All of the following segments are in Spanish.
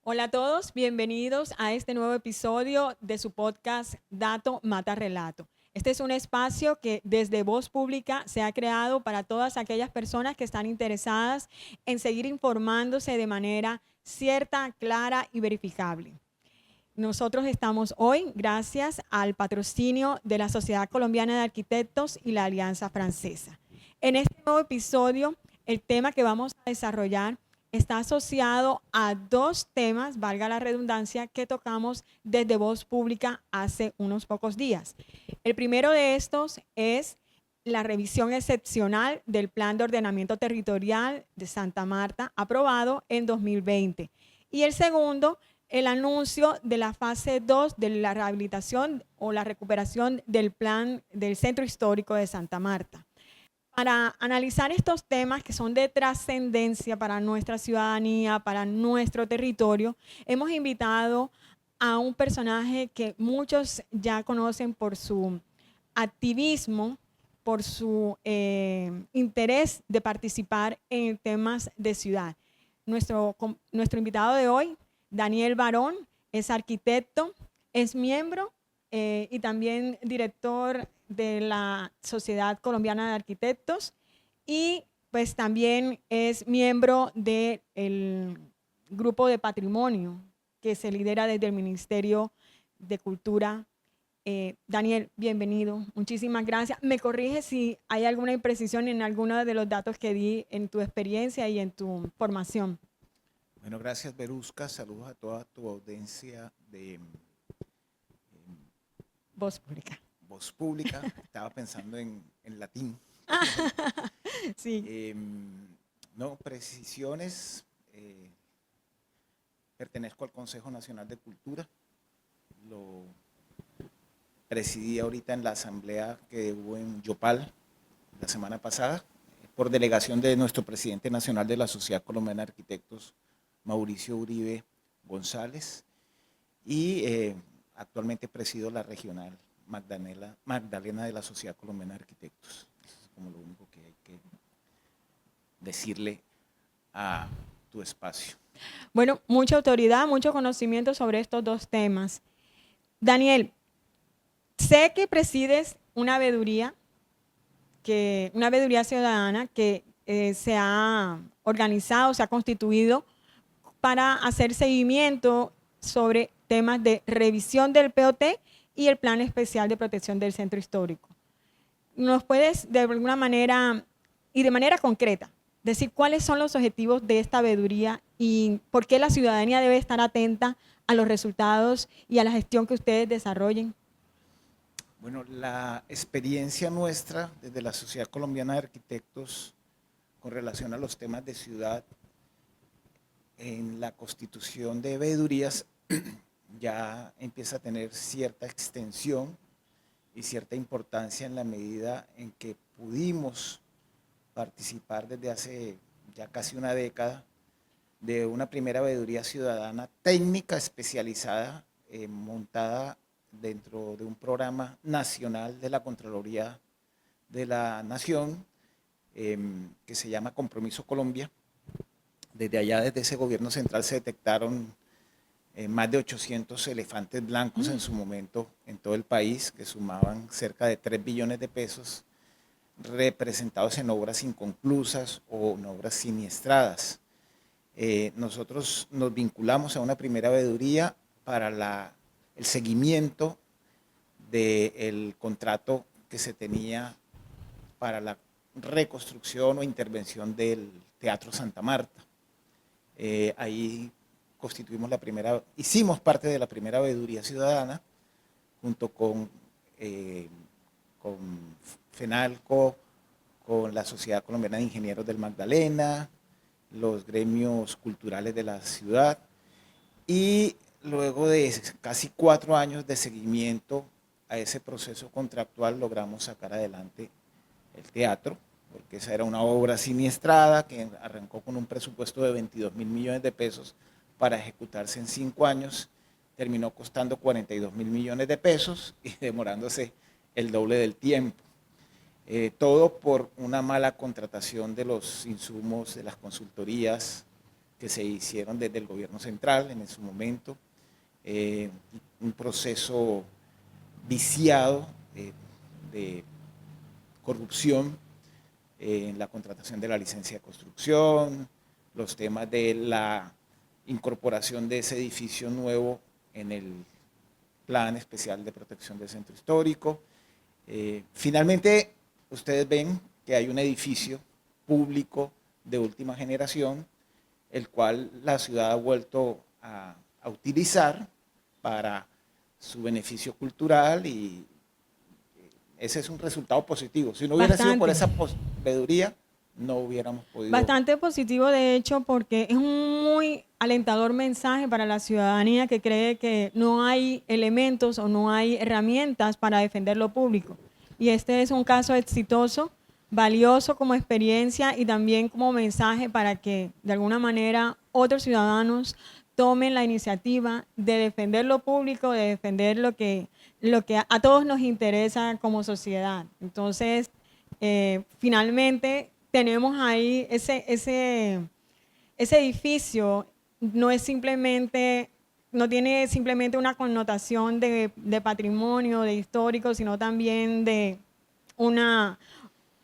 Hola a todos, bienvenidos a este nuevo episodio de su podcast Dato Mata Relato. Este es un espacio que desde Voz Pública se ha creado para todas aquellas personas que están interesadas en seguir informándose de manera cierta, clara y verificable. Nosotros estamos hoy gracias al patrocinio de la Sociedad Colombiana de Arquitectos y la Alianza Francesa. En este nuevo episodio, el tema que vamos a desarrollar está asociado a dos temas, valga la redundancia, que tocamos desde Voz Pública hace unos pocos días. El primero de estos es la revisión excepcional del Plan de Ordenamiento Territorial de Santa Marta, aprobado en 2020. Y el segundo, el anuncio de la fase 2 de la rehabilitación o la recuperación del plan del Centro Histórico de Santa Marta. Para analizar estos temas que son de trascendencia para nuestra ciudadanía, para nuestro territorio, hemos invitado a un personaje que muchos ya conocen por su activismo, por su interés de participar en temas de ciudad. Nuestro invitado de hoy, Daniel Barón, es arquitecto, es miembro y también director de la Sociedad Colombiana de Arquitectos y pues también es miembro del grupo de patrimonio que se lidera desde el Ministerio de Cultura. Daniel, bienvenido. Muchísimas gracias. ¿Me corriges si hay alguna imprecisión en alguno de los datos que di en tu experiencia y en tu formación? Bueno, gracias, Verusca. Saludos a toda tu audiencia de Voz Pública. Voz Pública. Estaba pensando en latín. Sí. No, precisiones. Pertenezco al Consejo Nacional de Cultura. Lo presidí ahorita en la asamblea que hubo en Yopal la semana pasada, por delegación de nuestro presidente nacional de la Sociedad Colombiana de Arquitectos, Mauricio Uribe González, y actualmente presido la regional Magdalena de la Sociedad Colombiana de Arquitectos. Eso es como lo único que hay que decirle a tu espacio. Bueno, mucha autoridad, mucho conocimiento sobre estos dos temas. Daniel, sé que presides una veeduría ciudadana que se ha organizado, se ha constituido para hacer seguimiento sobre temas de revisión del POT y el Plan Especial de Protección del Centro Histórico. ¿Nos puedes de alguna manera y de manera concreta decir cuáles son los objetivos de esta veeduría y por qué la ciudadanía debe estar atenta a los resultados y a la gestión que ustedes desarrollen? Bueno, la experiencia nuestra desde la Sociedad Colombiana de Arquitectos con relación a los temas de ciudad en la constitución de veedurías ya empieza a tener cierta extensión y cierta importancia en la medida en que pudimos participar desde hace ya casi una década de una primera veeduría ciudadana técnica especializada montada dentro de un programa nacional de la Contraloría de la Nación que se llama Compromiso Colombia. Desde allá, desde ese gobierno central, se detectaron más de 800 elefantes blancos en su momento en todo el país, que sumaban cerca de 3 billones de pesos, representados en obras inconclusas o en obras siniestradas. Nosotros nos vinculamos a una primera veeduría para el seguimiento del contrato que se tenía para la reconstrucción o intervención del Teatro Santa Marta. Ahí hicimos parte de la primera veeduría ciudadana junto con FENALCO, con la Sociedad Colombiana de Ingenieros del Magdalena, los gremios culturales de la ciudad, y luego de casi 4 años de seguimiento a ese proceso contractual logramos sacar adelante el teatro, porque esa era una obra siniestrada que arrancó con un presupuesto de 22.000 millones de pesos para ejecutarse en 5 años, terminó costando 42.000 millones de pesos y demorándose el doble del tiempo. Todo por una mala contratación de los insumos, de las consultorías, que se hicieron desde el gobierno central en su momento, un proceso viciado de corrupción en la contratación de la licencia de construcción, los temas de la incorporación de ese edificio nuevo en el Plan Especial de Protección del Centro Histórico. Finalmente, ustedes ven que hay un edificio público de última generación, el cual la ciudad ha vuelto a utilizar para su beneficio cultural, y ese es un resultado positivo. Si no hubiera sido por esa veeduría, no hubiéramos podido. Bastante positivo, de hecho, porque es un muy alentador mensaje para la ciudadanía que cree que no hay elementos o no hay herramientas para defender lo público. Y este es un caso exitoso, valioso como experiencia y también como mensaje para que de alguna manera otros ciudadanos tomen la iniciativa de defender lo público, de defender lo que a todos nos interesa como sociedad. Entonces, finalmente tenemos ahí ese edificio, no tiene simplemente una connotación de patrimonio, de histórico, sino también de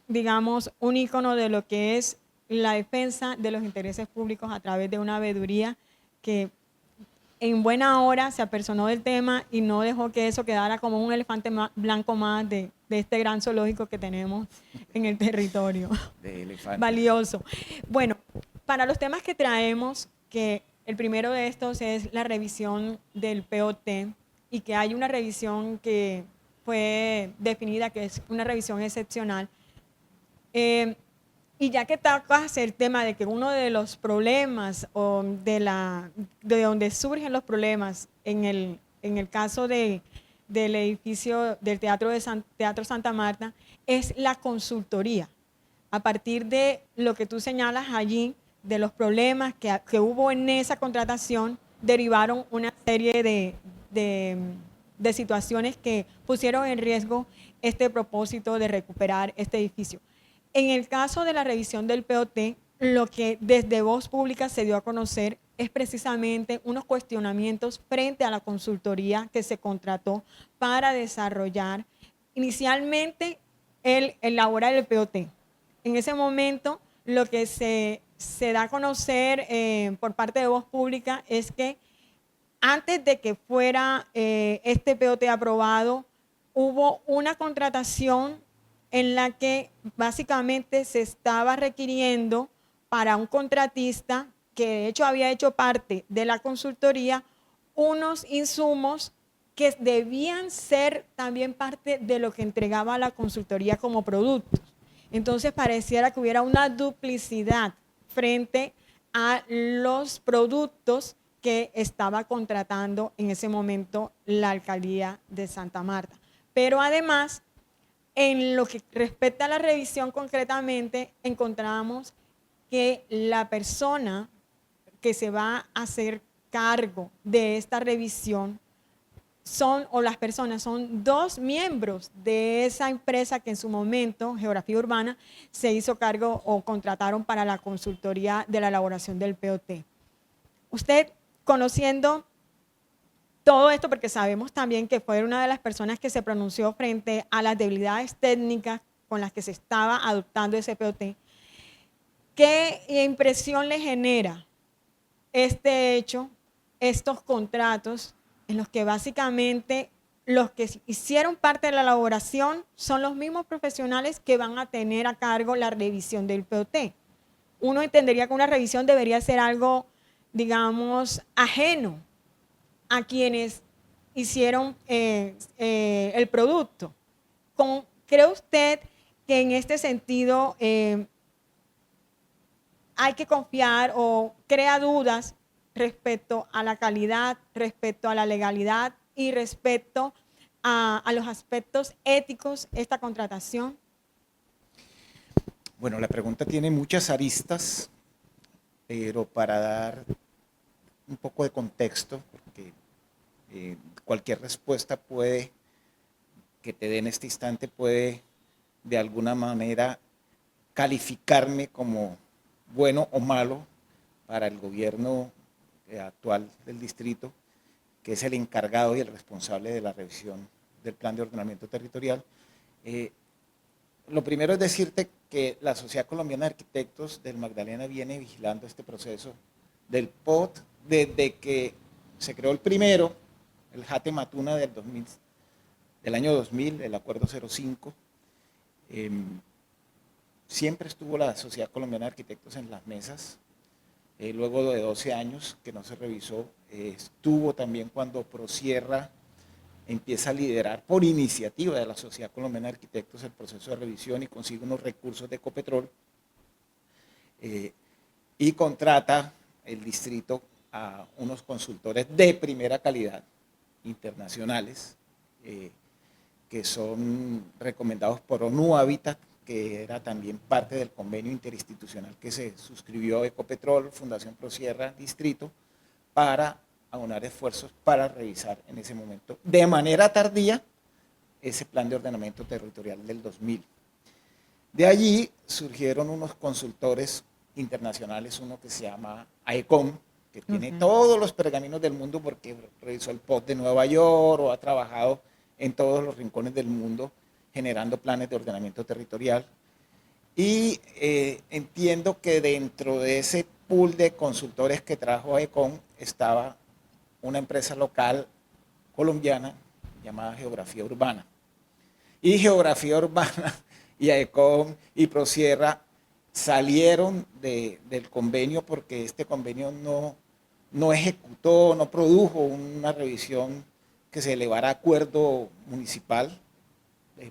digamos, un ícono de lo que es la defensa de los intereses públicos a través de una veeduría que en buena hora se apersonó del tema y no dejó que eso quedara como un elefante blanco más de este gran zoológico que tenemos en el territorio. De elefantes. Valioso. Bueno, para los temas que traemos, que el primero de estos es la revisión del POT, y que hay una revisión que fue definida que es una revisión excepcional. Y ya que tocas el tema de que uno de los problemas o de donde surgen los problemas en el caso del edificio del Teatro Santa Marta es la consultoría. A partir de lo que tú señalas allí, de los problemas que hubo en esa contratación, derivaron una serie de situaciones que pusieron en riesgo este propósito de recuperar este edificio. En el caso de la revisión del POT, lo que desde Voz Pública se dio a conocer es precisamente unos cuestionamientos frente a la consultoría que se contrató para desarrollar inicialmente el elaborar el POT. En ese momento, lo que se da a conocer por parte de Voz Pública es que antes de que fuera este POT aprobado, hubo una contratación en la que básicamente se estaba requiriendo para un contratista que de hecho había hecho parte de la consultoría unos insumos que debían ser también parte de lo que entregaba la consultoría como productos. Entonces pareciera que hubiera una duplicidad frente a los productos que estaba contratando en ese momento la alcaldía de Santa Marta. Pero además, en lo que respecta a la revisión concretamente, encontramos que la persona que se va a hacer cargo de esta revisión son dos miembros de esa empresa que en su momento, Geografía Urbana, se hizo cargo o contrataron para la consultoría de la elaboración del POT. Usted, conociendo todo esto, porque sabemos también que fue una de las personas que se pronunció frente a las debilidades técnicas con las que se estaba adoptando ese POT, ¿qué impresión le genera este hecho, estos contratos en los que básicamente los que hicieron parte de la elaboración son los mismos profesionales que van a tener a cargo la revisión del POT? Uno entendería que una revisión debería ser algo, digamos, ajeno a quienes hicieron el producto. ¿Cree usted que en este sentido hay que confiar o crea dudas respecto a la calidad, respecto a la legalidad y respecto a los aspectos éticos esta contratación? Bueno, la pregunta tiene muchas aristas, pero para dar un poco de contexto, porque cualquier respuesta que te dé en este instante puede de alguna manera calificarme como bueno o malo para el gobierno actual del distrito, que es el encargado y el responsable de la revisión del plan de ordenamiento territorial. Lo primero es decirte que la Sociedad Colombiana de Arquitectos del Magdalena viene vigilando este proceso del POT desde que se creó el primero, el Jate Matuna del año 2000, el Acuerdo 05. Siempre estuvo la Sociedad Colombiana de Arquitectos en las mesas, luego de 12 años que no se revisó. Estuvo también cuando Prosierra empieza a liderar por iniciativa de la Sociedad Colombiana de Arquitectos el proceso de revisión y consigue unos recursos de Ecopetrol, y contrata el distrito a unos consultores de primera calidad internacionales, que son recomendados por ONU Habitat, que era también parte del convenio interinstitucional que se suscribió Ecopetrol, Fundación Prosierra, Distrito, para aunar esfuerzos para revisar en ese momento, de manera tardía, ese plan de ordenamiento territorial del 2000. De allí surgieron unos consultores internacionales, uno que se llama AECOM, que tiene todos los pergaminos del mundo porque revisó el POT de Nueva York o ha trabajado en todos los rincones del mundo generando planes de ordenamiento territorial. Y entiendo que dentro de ese pool de consultores que trajo AECOM estaba una empresa local colombiana llamada Geografía Urbana. Y Geografía Urbana y AECOM y Prosierra salieron del convenio porque este convenio no ejecutó, no produjo una revisión que se elevara a acuerdo municipal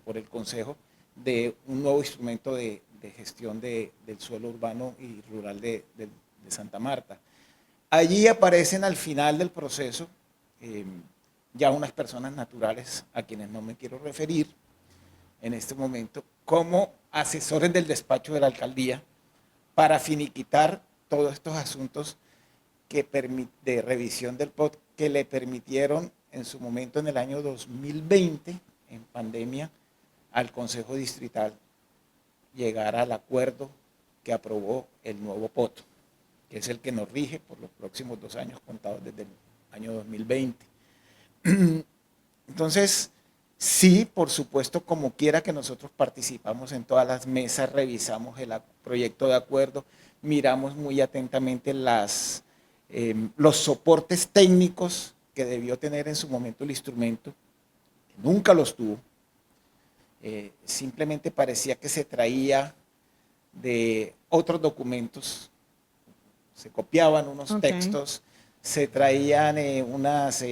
por el Consejo de un nuevo instrumento de gestión del suelo urbano y rural de Santa Marta. Allí aparecen al final del proceso ya unas personas naturales a quienes no me quiero referir en este momento, como asesores del despacho de la alcaldía para finiquitar todos estos asuntos de revisión del POT que le permitieron en su momento en el año 2020, en pandemia, al Consejo Distrital llegar al acuerdo que aprobó el nuevo POT, que es el que nos rige por los próximos 2 años contados desde el año 2020. Entonces, sí, por supuesto, como quiera que nosotros participamos en todas las mesas, revisamos el proyecto de acuerdo, miramos muy atentamente los soportes técnicos que debió tener en su momento el instrumento, que nunca los tuvo. Simplemente parecía que se traía de otros documentos, se copiaban unos textos, se traían unas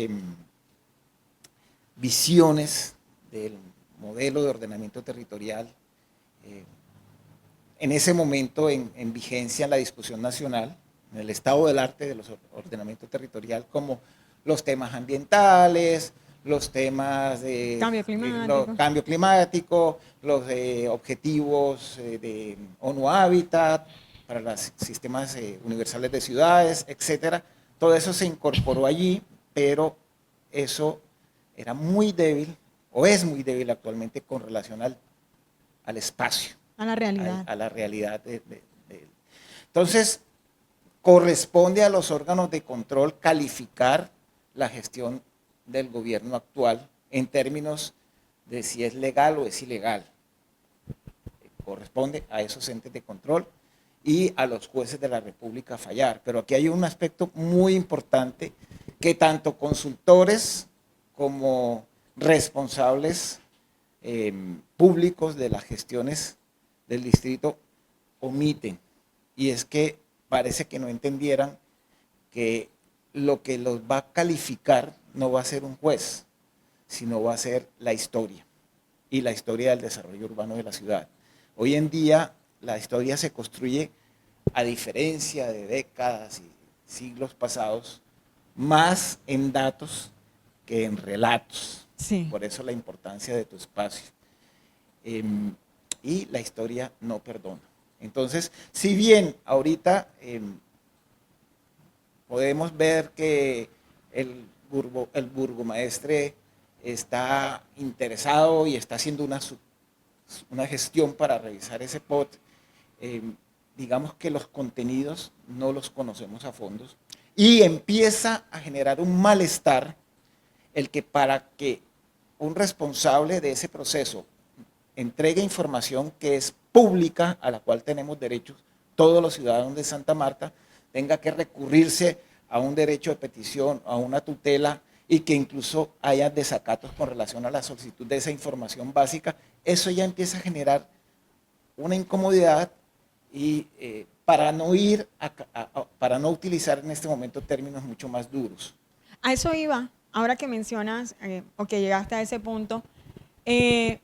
visiones del modelo de ordenamiento territorial, en ese momento en vigencia en la discusión nacional, en el estado del arte de los ordenamiento territorial, como los temas ambientales, los temas de cambio climático, los objetivos de ONU Habitat para los sistemas universales de ciudades, etcétera. Todo eso se incorporó allí, pero eso era muy débil, o es muy débil actualmente con relación al espacio. A la realidad. A la realidad Entonces, corresponde a los órganos de control calificar la gestión del gobierno actual en términos de si es legal o es ilegal. Corresponde a esos entes de control y a los jueces de la República fallar. Pero aquí hay un aspecto muy importante que tanto consultores como responsables públicos de las gestiones del distrito omiten, y es que parece que no entendieran que lo que los va a calificar no va a ser un juez, sino va a ser la historia, y la historia del desarrollo urbano de la ciudad. Hoy en día la historia se construye, a diferencia de décadas y siglos pasados, más en datos que en relatos. Sí. Por eso la importancia de tu espacio. Y la historia no perdona. Entonces, si bien ahorita podemos ver que el burgomaestre está interesado y está haciendo una gestión para revisar ese POT, digamos que los contenidos no los conocemos a fondo y empieza a generar un malestar el que para que un responsable de ese proceso entregue información que es pública, a la cual tenemos derechos todos los ciudadanos de Santa Marta, tenga que recurrirse a un derecho de petición, a una tutela, y que incluso haya desacatos con relación a la solicitud de esa información básica, eso ya empieza a generar una incomodidad y para no utilizar en este momento términos mucho más duros. A eso iba, ahora que mencionas, o que llegaste a ese punto, qué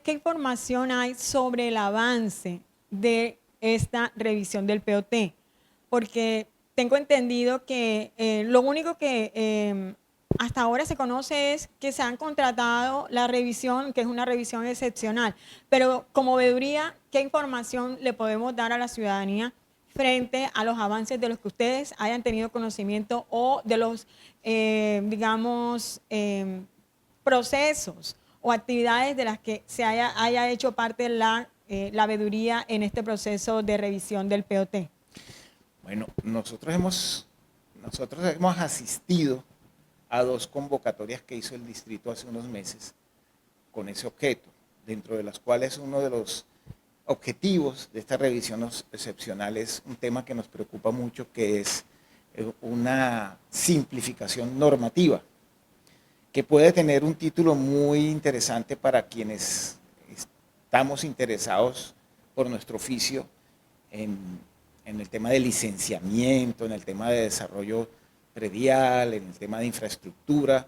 información hay sobre el avance de esta revisión del POT? Porque tengo entendido que lo único que hasta ahora se conoce es que se han contratado la revisión, que es una revisión excepcional. Pero como veeduría, ¿qué información le podemos dar a la ciudadanía frente a los avances de los que ustedes hayan tenido conocimiento o de los, procesos o actividades de las que se haya hecho parte la veeduría en este proceso de revisión del POT? Bueno, nosotros hemos asistido a 2 convocatorias que hizo el distrito hace unos meses con ese objeto, dentro de las cuales uno de los objetivos de esta revisión excepcional es un tema que nos preocupa mucho, que es una simplificación normativa, que puede tener un título muy interesante para quienes estamos interesados por nuestro oficio en el tema de licenciamiento, en el tema de desarrollo predial, en el tema de infraestructura.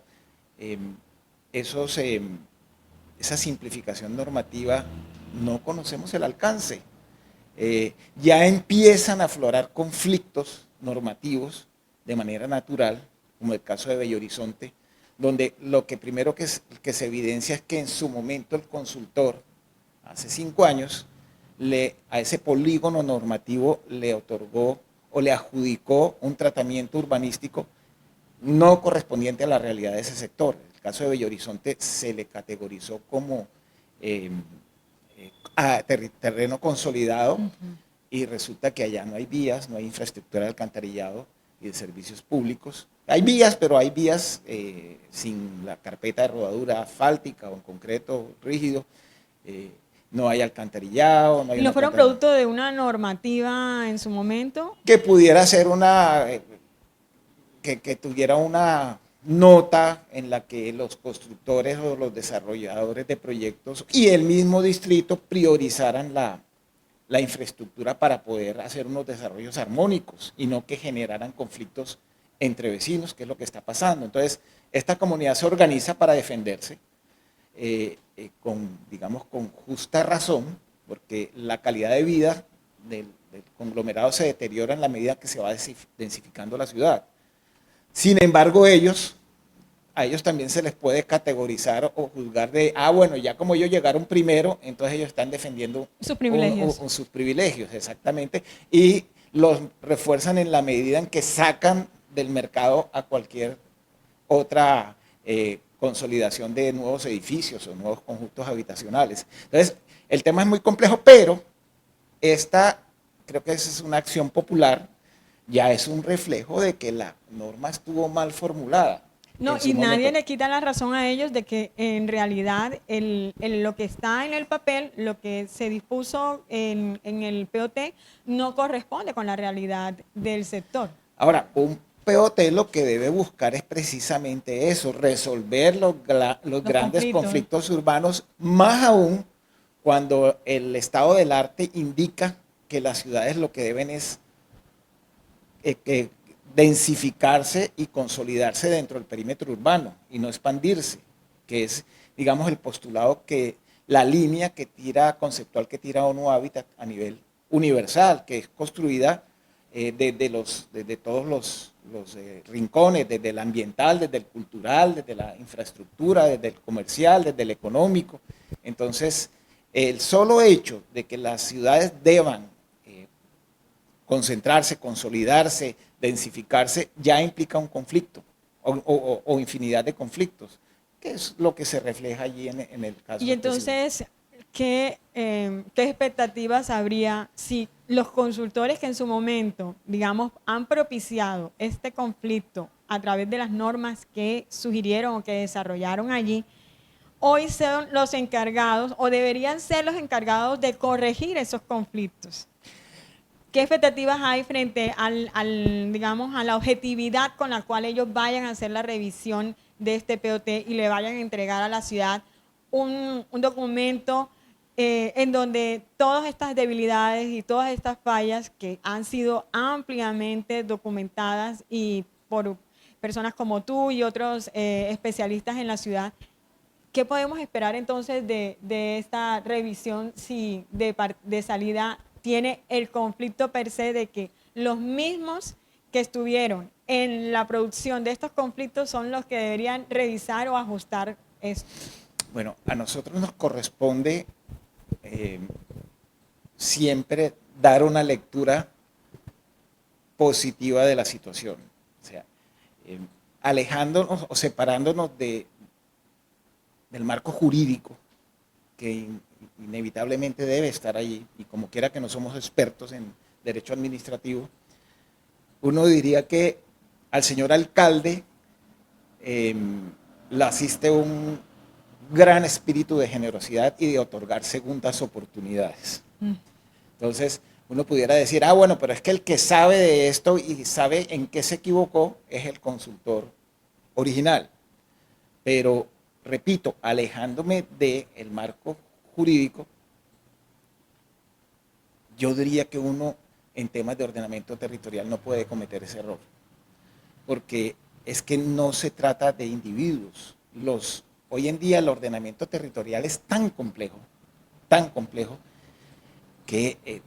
Esa simplificación normativa no conocemos el alcance. Ya empiezan a aflorar conflictos normativos de manera natural, como el caso de Bello Horizonte, donde lo que primero que se evidencia es que en su momento el consultor, hace 5 años, a ese polígono normativo le otorgó o le adjudicó un tratamiento urbanístico no correspondiente a la realidad de ese sector. En el caso de Bello Horizonte se le categorizó como terreno consolidado, y resulta que allá no hay vías, no hay infraestructura de alcantarillado y de servicios públicos. Hay vías, pero hay vías sin la carpeta de rodadura asfáltica o en concreto rígido. No hay alcantarillado. ¿Y no fueron producto de una normativa en su momento? Que pudiera ser que tuviera una nota en la que los constructores o los desarrolladores de proyectos y el mismo distrito priorizaran la infraestructura para poder hacer unos desarrollos armónicos y no que generaran conflictos entre vecinos, que es lo que está pasando. Entonces, esta comunidad se organiza para defenderse, digamos, con justa razón, porque la calidad de vida del conglomerado se deteriora en la medida que se va densificando la ciudad. Sin embargo, a ellos también se les puede categorizar o juzgar de, bueno, ya como ellos llegaron primero, entonces ellos están defendiendo sus privilegios. Sus privilegios, exactamente, y los refuerzan en la medida en que sacan del mercado a cualquier otra consolidación de nuevos edificios o nuevos conjuntos habitacionales. Entonces, el tema es muy complejo, pero creo que esa es una acción popular, ya es un reflejo de que la norma estuvo mal formulada. No, y nadie le quita la razón a ellos de que en realidad lo que está en el papel, lo que se dispuso en el POT, no corresponde con la realidad del sector. Ahora, un POT lo que debe buscar es precisamente eso, resolver los grandes conflictos urbanos, más aún cuando el estado del arte indica que las ciudades lo que deben es densificarse y consolidarse dentro del perímetro urbano y no expandirse, que es, digamos, el postulado la línea conceptual que tira ONU Habitat a nivel universal, que es construida desde todos los rincones, desde el ambiental, desde el cultural, desde la infraestructura, desde el comercial, desde el económico. Entonces, el solo hecho de que las ciudades deban concentrarse, consolidarse, densificarse, ya implica un conflicto o infinidad de conflictos, que es lo que se refleja allí en el caso. Y entonces, ¿qué expectativas habría si los consultores que en su momento, digamos, han propiciado este conflicto a través de las normas que sugirieron o que desarrollaron allí, hoy son los encargados o deberían ser los encargados de corregir esos conflictos? ¿Qué expectativas hay frente digamos, a la objetividad con la cual ellos vayan a hacer la revisión de este POT y le vayan a entregar a la ciudad un documento en donde todas estas debilidades y todas estas fallas que han sido ampliamente documentadas y por personas como tú y otros especialistas en la ciudad? ¿Qué podemos esperar entonces de esta revisión si de salida tiene el conflicto per se de que los mismos que estuvieron en la producción de estos conflictos son los que deberían revisar o ajustar esto? Bueno, a nosotros nos corresponde siempre dar una lectura positiva de la situación, o sea, alejándonos o separándonos del marco jurídico que inevitablemente debe estar allí, y como quiera que no somos expertos en derecho administrativo, uno diría que al señor alcalde le asiste un gran espíritu de generosidad y de otorgar segundas oportunidades. Entonces, uno pudiera decir, bueno, pero es que el que sabe de esto y sabe en qué se equivocó es el consultor original. Pero, repito, alejándome del marco jurídico, yo diría que uno en temas de ordenamiento territorial no puede cometer ese error, porque es que no se trata de individuos. Hoy en día el ordenamiento territorial es tan complejo, que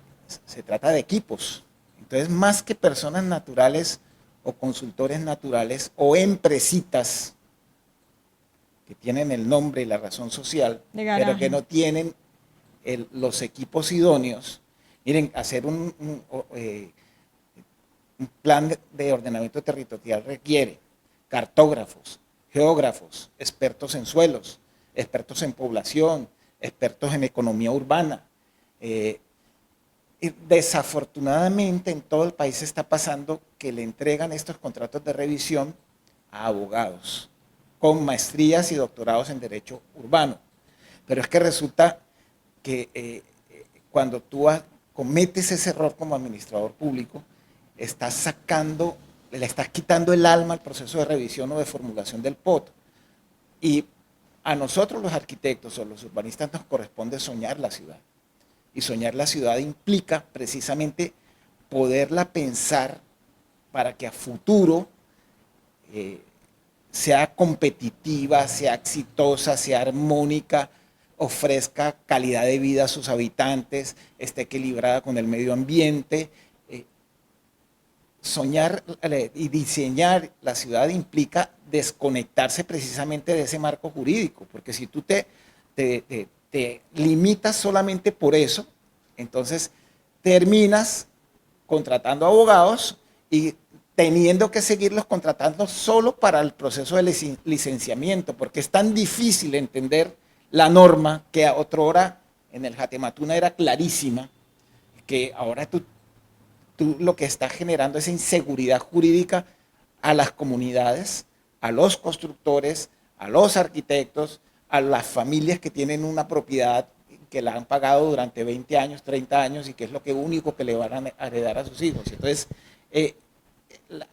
se trata de equipos. Entonces, más que personas naturales o consultores naturales o empresitas que tienen el nombre y la razón social, pero que no tienen los equipos idóneos, miren, hacer un plan de ordenamiento territorial requiere cartógrafos, geógrafos, expertos en suelos, expertos en población, expertos en economía urbana. Y desafortunadamente en todo el país está pasando que le entregan estos contratos de revisión a abogados con maestrías y doctorados en derecho urbano. Pero es que resulta que cuando tú cometes ese error como administrador público, le estás quitando el alma al proceso de revisión o de formulación del POT. Y a nosotros los arquitectos o los urbanistas nos corresponde soñar la ciudad. Y soñar la ciudad implica precisamente poderla pensar para que a futuro sea competitiva, sea exitosa, sea armónica, ofrezca calidad de vida a sus habitantes, esté equilibrada con el medio ambiente. Soñar y diseñar la ciudad implica desconectarse precisamente de ese marco jurídico, porque si tú te limitas solamente por eso, entonces terminas contratando abogados y teniendo que seguirlos contratando solo para el proceso de licenciamiento, porque es tan difícil entender la norma que a otrora en el Jatematuna era clarísima, que ahora tú lo que estás generando es inseguridad jurídica a las comunidades, a los constructores, a los arquitectos, a las familias que tienen una propiedad que la han pagado durante 20 años, 30 años y que es lo único que le van a heredar a sus hijos. Entonces,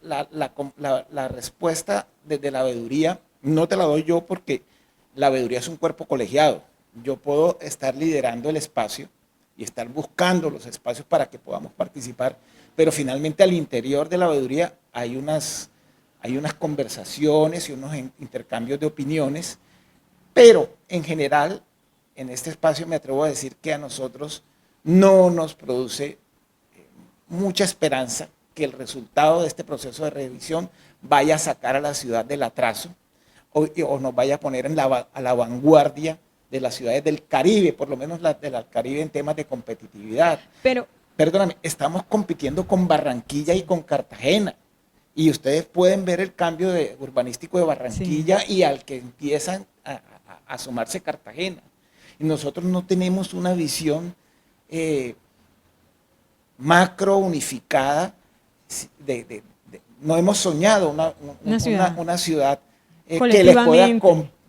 la respuesta desde la veeduría no te la doy yo, porque la veeduría es un cuerpo colegiado. Yo puedo estar liderando el espacio y estar buscando los espacios para que podamos participar, pero finalmente al interior de la veeduría hay unas conversaciones y unos intercambios de opiniones, pero en general en este espacio me atrevo a decir que a nosotros no nos produce mucha esperanza que el resultado de este proceso de revisión vaya a sacar a la ciudad del atraso o nos vaya a poner a la vanguardia de las ciudades del Caribe, por lo menos las del Caribe en temas de competitividad. Pero, perdóname, estamos compitiendo con Barranquilla y con Cartagena. Y ustedes pueden ver el cambio urbanístico de Barranquilla, sí, y al que empiezan a sumarse Cartagena. y nosotros no tenemos una visión macro unificada, no hemos soñado una ciudad que les pueda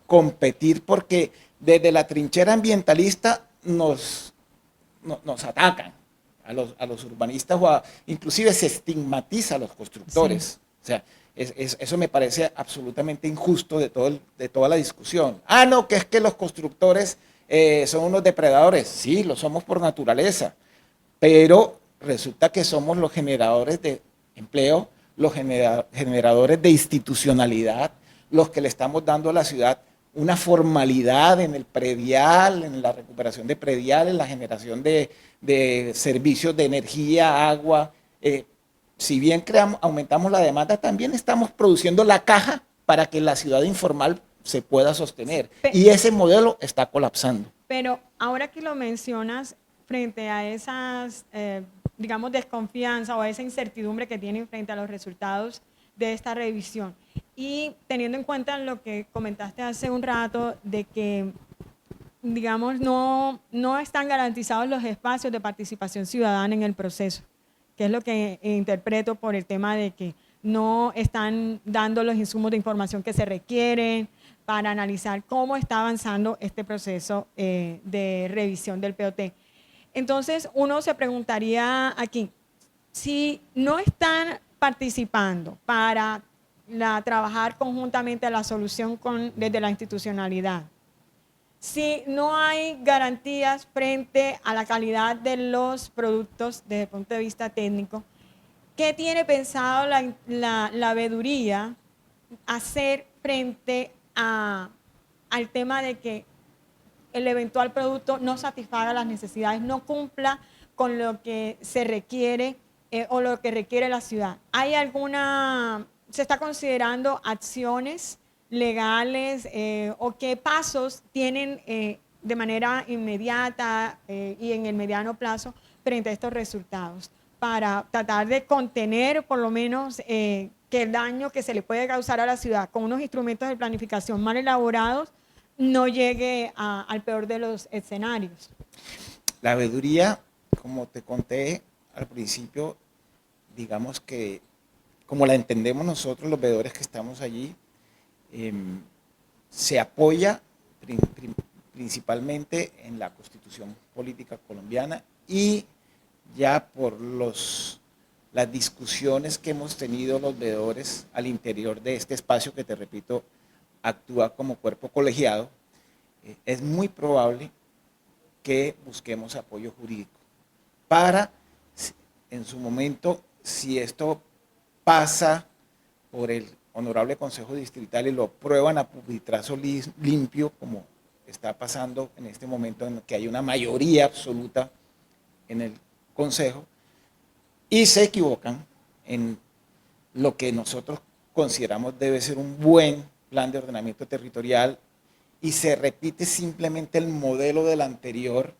competir, porque desde la trinchera ambientalista nos atacan a los urbanistas, inclusive se estigmatiza a los constructores. Sí. O sea, eso me parece absolutamente injusto de toda la discusión. Ah, no, que es que los constructores son unos depredadores. Sí, lo somos por naturaleza, pero resulta que somos los generadores de empleo, los generadores de institucionalidad, los que le estamos dando a la ciudad una formalidad en el predial, en la recuperación de predial, en la generación de servicios de energía, agua. Si bien aumentamos la demanda, también estamos produciendo la caja para que la ciudad informal se pueda sostener. Y ese modelo está colapsando. Pero ahora que lo mencionas, frente a esas, digamos, desconfianza o a esa incertidumbre que tienen frente a los resultados de esta revisión, y teniendo en cuenta lo que comentaste hace un rato de que, digamos, no están garantizados los espacios de participación ciudadana en el proceso, que es lo que interpreto por el tema de que no están dando los insumos de información que se requieren para analizar cómo está avanzando este proceso de revisión del POT. Entonces, uno se preguntaría aquí, si no están participando para trabajar conjuntamente a la solución desde la institucionalidad, si no hay garantías frente a la calidad de los productos desde el punto de vista técnico, ¿qué tiene pensado la veeduría hacer frente al tema de que el eventual producto no satisfaga las necesidades, no cumpla con lo que se requiere o lo que requiere la ciudad? ¿Se está considerando acciones legales o qué pasos tienen de manera inmediata y en el mediano plazo frente a estos resultados para tratar de contener por lo menos que el daño que se le puede causar a la ciudad con unos instrumentos de planificación mal elaborados no llegue al peor de los escenarios? La veeduría, como te conté al principio, digamos que como la entendemos nosotros los veedores que estamos allí, se apoya principalmente en la Constitución Política Colombiana y ya por las discusiones que hemos tenido los veedores al interior de este espacio que, te repito, actúa como cuerpo colegiado, es muy probable que busquemos apoyo jurídico para, en su momento, si esto pasa por el Honorable Consejo Distrital y lo aprueban a pupitrazo limpio, como está pasando en este momento en que hay una mayoría absoluta en el Consejo, y se equivocan en lo que nosotros consideramos debe ser un buen plan de ordenamiento territorial y se repite simplemente el modelo del anterior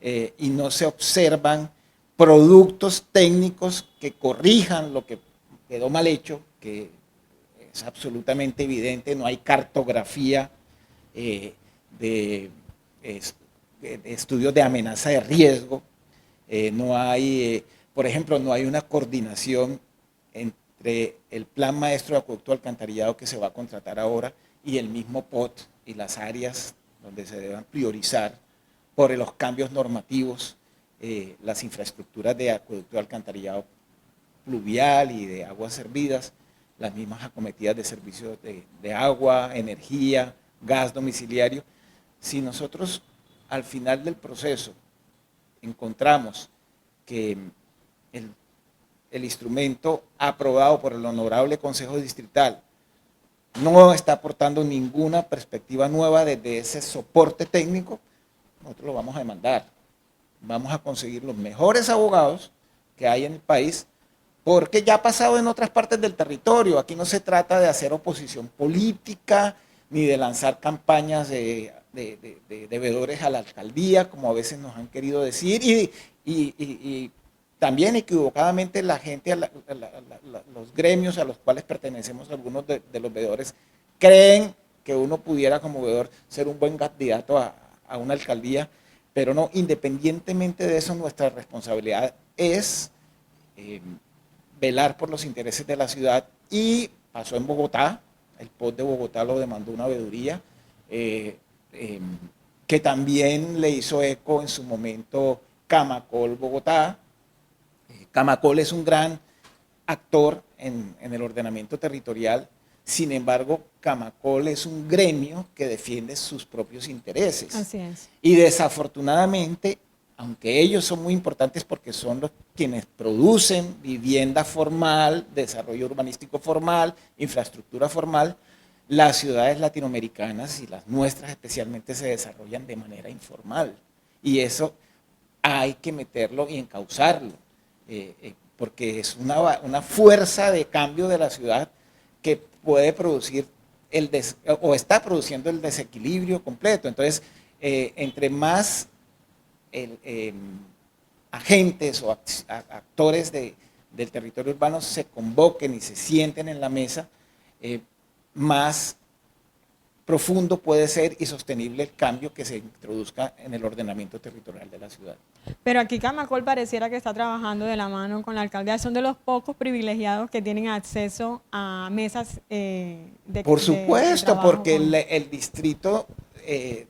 y no se observan productos técnicos que corrijan lo que quedó mal hecho, que es absolutamente evidente, no hay cartografía de estudios de amenaza de riesgo, no hay, por ejemplo, no hay una coordinación entre el plan maestro de acueducto alcantarillado que se va a contratar ahora y el mismo POT y las áreas donde se deban priorizar por los cambios normativos, las infraestructuras de acueducto alcantarillado pluvial y de aguas servidas, las mismas acometidas de servicios de agua, energía, gas domiciliario. Si nosotros al final del proceso encontramos que el instrumento aprobado por el Honorable Consejo Distrital no está aportando ninguna perspectiva nueva desde ese soporte técnico, nosotros lo vamos a demandar. Vamos a conseguir los mejores abogados que hay en el país, porque ya ha pasado en otras partes del territorio. Aquí no se trata de hacer oposición política, ni de lanzar campañas de veedores a la alcaldía, como a veces nos han querido decir, y también equivocadamente la gente, los gremios a los cuales pertenecemos, algunos de los veedores, creen que uno pudiera como veedor ser un buen candidato a a una alcaldía, pero no, independientemente de eso, nuestra responsabilidad es velar por los intereses de la ciudad, y pasó en Bogotá, el POT de Bogotá lo demandó una veeduría, que también le hizo eco en su momento Camacol Bogotá. Camacol es un gran actor en el ordenamiento territorial. Sin embargo, Camacol es un gremio que defiende sus propios intereses. Así es. Y desafortunadamente, aunque ellos son muy importantes porque son los quienes producen vivienda formal, desarrollo urbanístico formal, infraestructura formal, las ciudades latinoamericanas y las nuestras especialmente se desarrollan de manera informal. Y eso hay que meterlo y encauzarlo, porque es una fuerza de cambio de la ciudad que puede producir o está produciendo el desequilibrio completo. Entonces, entre más agentes o actores del territorio urbano se convoquen y se sienten en la mesa, más profundo puede ser y sostenible el cambio que se introduzca en el ordenamiento territorial de la ciudad. Pero aquí Camacol pareciera que está trabajando de la mano con la alcaldía. Son de los pocos privilegiados que tienen acceso a mesas Por supuesto, de porque con... el distrito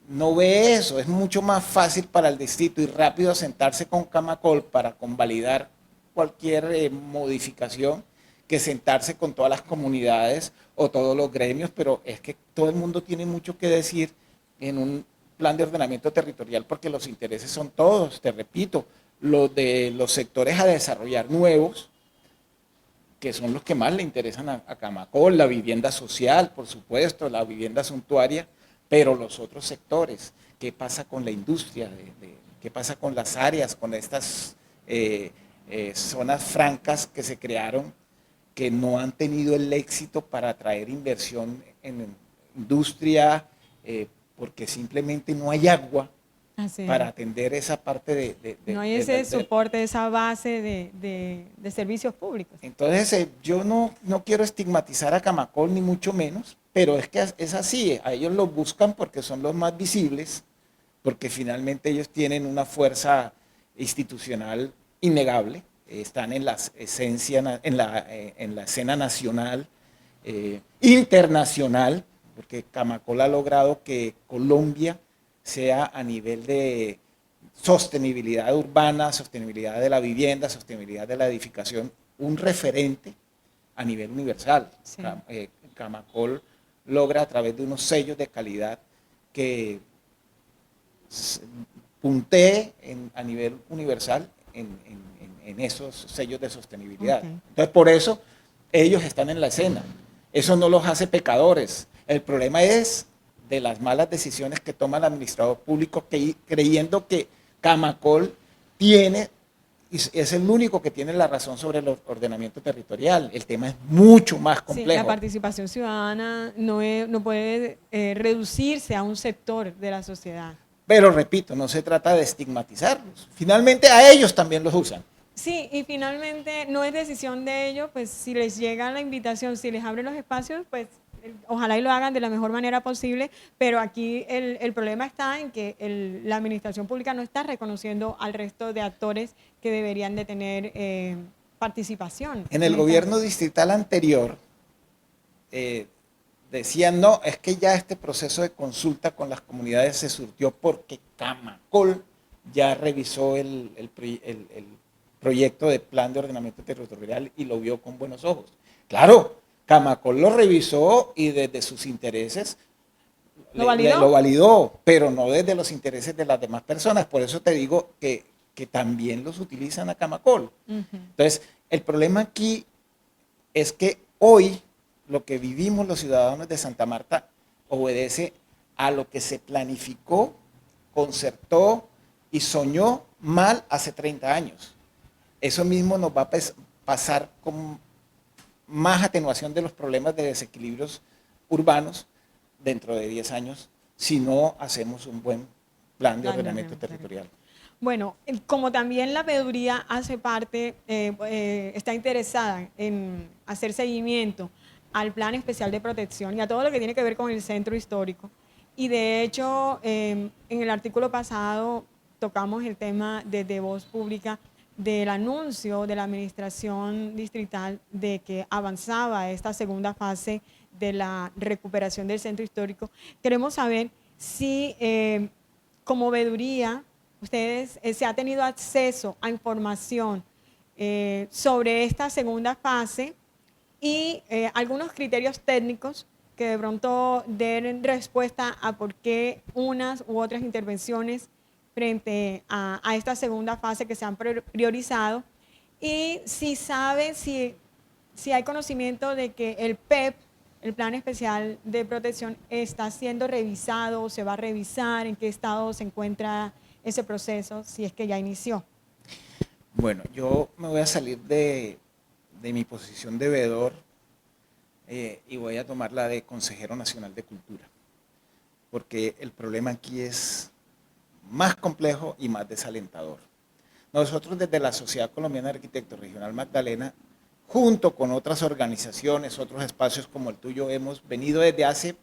no ve eso. Es mucho más fácil para el distrito y rápido sentarse con Camacol para convalidar cualquier modificación que sentarse con todas las comunidades o todos los gremios, pero es que todo el mundo tiene mucho que decir en un plan de ordenamiento territorial porque los intereses son todos, te repito, los de los sectores a desarrollar nuevos, que son los que más le interesan a Camacol, la vivienda social, por supuesto, la vivienda suntuaria, pero los otros sectores, ¿qué pasa con la industria? ¿Qué pasa con las áreas, con estas zonas francas que se crearon, que no han tenido el éxito para atraer inversión en industria, porque simplemente no hay agua para atender esa parte no hay ese soporte, esa base de servicios públicos. Entonces, yo no quiero estigmatizar a Camacol, ni mucho menos, pero es que es así, a ellos los buscan porque son los más visibles, porque finalmente ellos tienen una fuerza institucional innegable, están en la esencia, en la escena nacional, internacional, porque Camacol ha logrado que Colombia sea a nivel de sostenibilidad urbana, sostenibilidad de la vivienda, sostenibilidad de la edificación, un referente a nivel universal. Sí. Camacol logra a través de unos sellos de calidad que puntee a nivel universal en esos sellos de sostenibilidad. Okay. Entonces, por eso ellos están en la escena. Eso no los hace pecadores. El problema es de las malas decisiones que toma el administrador público, creyendo que Camacol es el único que tiene la razón sobre el ordenamiento territorial. El tema es mucho más complejo. Sí, la participación ciudadana no puede reducirse a un sector de la sociedad. Pero repito, no se trata de estigmatizarlos. Finalmente a ellos también los usan. Sí, y finalmente no es decisión de ellos, pues si les llega la invitación, si les abren los espacios, pues ojalá y lo hagan de la mejor manera posible, pero aquí el problema está en que la administración pública no está reconociendo al resto de actores que deberían de tener participación. En el gobierno distrital anterior decían, no, es que ya este proceso de consulta con las comunidades se surtió porque Camacol ya revisó el proyecto de plan de ordenamiento territorial y lo vio con buenos ojos. Claro, Camacol lo revisó y desde sus intereses lo validó, pero no desde los intereses de las demás personas. Por eso te digo que también los utilizan a Camacol. Entonces, el problema aquí es que hoy lo que vivimos los ciudadanos de Santa Marta obedece a lo que se planificó, concertó y soñó mal hace 30 años. Eso mismo nos va a pasar con más atenuación de los problemas de desequilibrios urbanos dentro de 10 años si no hacemos un buen plan de ordenamiento territorial. Bueno, como también la veeduría hace parte, está interesada en hacer seguimiento al plan especial de protección y a todo lo que tiene que ver con el centro histórico, Y de hecho, en el artículo pasado tocamos el tema desde Voz Pública del anuncio de la administración distrital de que avanzaba esta segunda fase de la recuperación del centro histórico. Queremos saber si como veeduría ustedes se ha tenido acceso a información sobre esta segunda fase y algunos criterios técnicos que de pronto den respuesta a por qué unas u otras intervenciones frente a esta segunda fase que se han priorizado, y si sabe, si hay conocimiento de que el PEP, el Plan Especial de Protección, está siendo revisado o se va a revisar, en qué estado se encuentra ese proceso, si es que ya inició. Bueno, yo me voy a salir de mi posición de veedor y voy a tomar la de consejero nacional de cultura, porque el problema aquí es más complejo y más desalentador. Nosotros desde la Sociedad Colombiana de Arquitectos Regional Magdalena, junto con otras organizaciones, otros espacios como el tuyo, hemos venido desde hace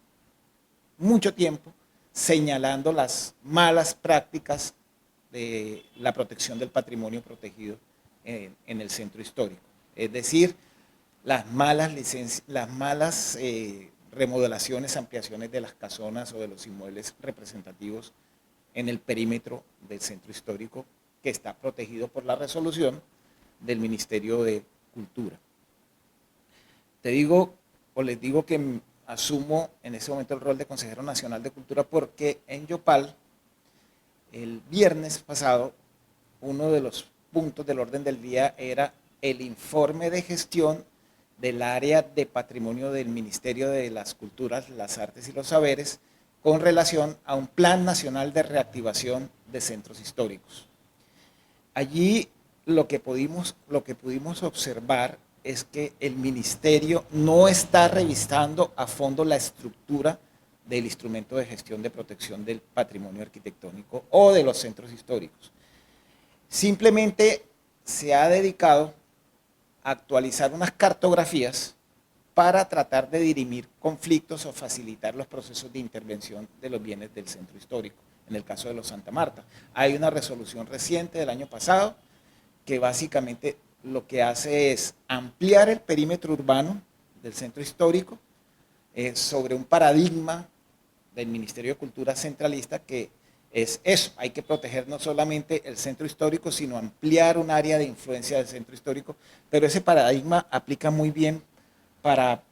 mucho tiempo señalando las malas prácticas de la protección del patrimonio protegido en el centro histórico. Es decir, las malas remodelaciones, ampliaciones de las casonas o de los inmuebles representativos en el perímetro del centro histórico, que está protegido por la resolución del Ministerio de Cultura. Te digo, o les digo que asumo en ese momento el rol de consejero nacional de cultura porque en Yopal, el viernes pasado, uno de los puntos del orden del día era el informe de gestión del área de patrimonio del Ministerio de las Culturas, las Artes y los Saberes con relación a un Plan Nacional de Reactivación de Centros Históricos. Allí lo que pudimos observar es que el ministerio no está revisando a fondo la estructura del instrumento de gestión de protección del patrimonio arquitectónico o de los centros históricos. Simplemente se ha dedicado a actualizar unas cartografías para tratar de dirimir conflictos o facilitar los procesos de intervención de los bienes del centro histórico, en el caso de los Santa Marta. Hay una resolución reciente del año pasado que básicamente lo que hace es ampliar el perímetro urbano del centro histórico sobre un paradigma del Ministerio de Cultura centralista que es eso, hay que proteger no solamente el centro histórico, sino ampliar un área de influencia del centro histórico, pero ese paradigma aplica muy bien para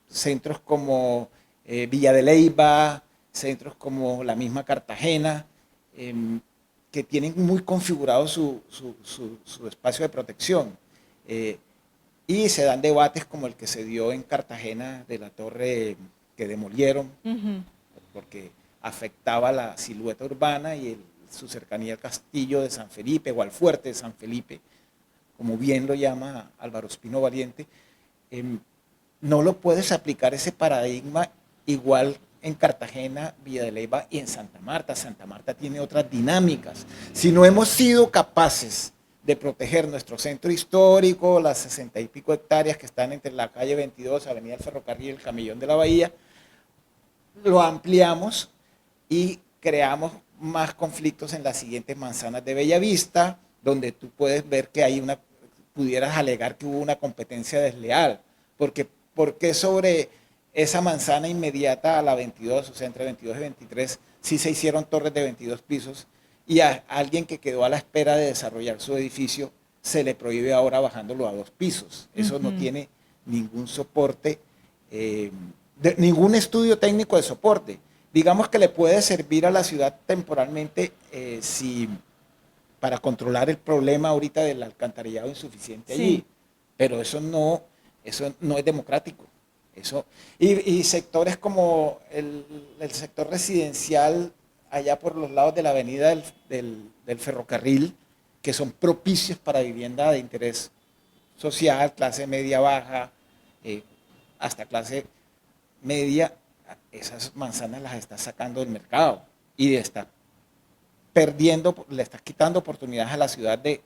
centros como Villa de Leyva, centros como la misma Cartagena, que tienen muy configurado su espacio de protección. Y se dan debates como el que se dio en Cartagena de la torre que demolieron, porque afectaba la silueta urbana y su cercanía al castillo de San Felipe o al fuerte de San Felipe, como bien lo llama Álvaro Espino Valiente. No lo puedes aplicar ese paradigma igual en Cartagena, Villa de Leyva y en Santa Marta. Santa Marta tiene otras dinámicas. Si no hemos sido capaces de proteger nuestro centro histórico, las 60 y pico hectáreas que están entre la calle 22, Avenida del Ferrocarril y el Camellón de la Bahía, lo ampliamos y creamos más conflictos en las siguientes manzanas de Bellavista, donde tú puedes ver que hay pudieras alegar que hubo una competencia desleal, porque sobre esa manzana inmediata a la 22, o sea, entre 22 y 23, sí se hicieron torres de 22 pisos y a alguien que quedó a la espera de desarrollar su edificio se le prohíbe ahora bajándolo a 2 pisos. Eso no tiene ningún soporte, ningún estudio técnico de soporte. Digamos que le puede servir a la ciudad temporalmente para controlar el problema ahorita del alcantarillado insuficiente allí, pero eso no es democrático. Y sectores como el sector residencial allá por los lados de la avenida del ferrocarril, que son propicios para vivienda de interés social, clase media baja, hasta clase media, esas manzanas las está sacando del mercado y le está quitando oportunidades a la ciudad de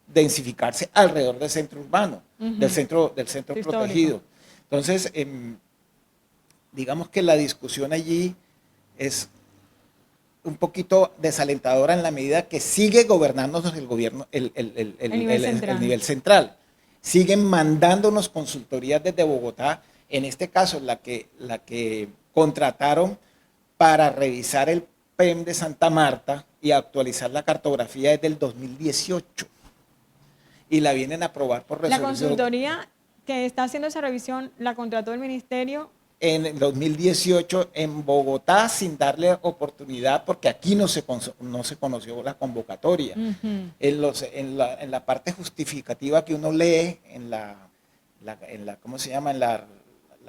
densificarse alrededor del centro urbano, del centro protegido. Entonces, digamos que la discusión allí es un poquito desalentadora en la medida que sigue gobernándonos el gobierno, el nivel central. Siguen mandándonos consultorías desde Bogotá, en este caso la que contrataron para revisar el PEM de Santa Marta y actualizar la cartografía desde el 2018. Y la vienen a aprobar por resolución. La consultoría que está haciendo esa revisión la contrató el ministerio en el 2018 en Bogotá sin darle oportunidad porque aquí no se conoció la convocatoria. En la parte justificativa que uno lee ¿cómo se llama? En la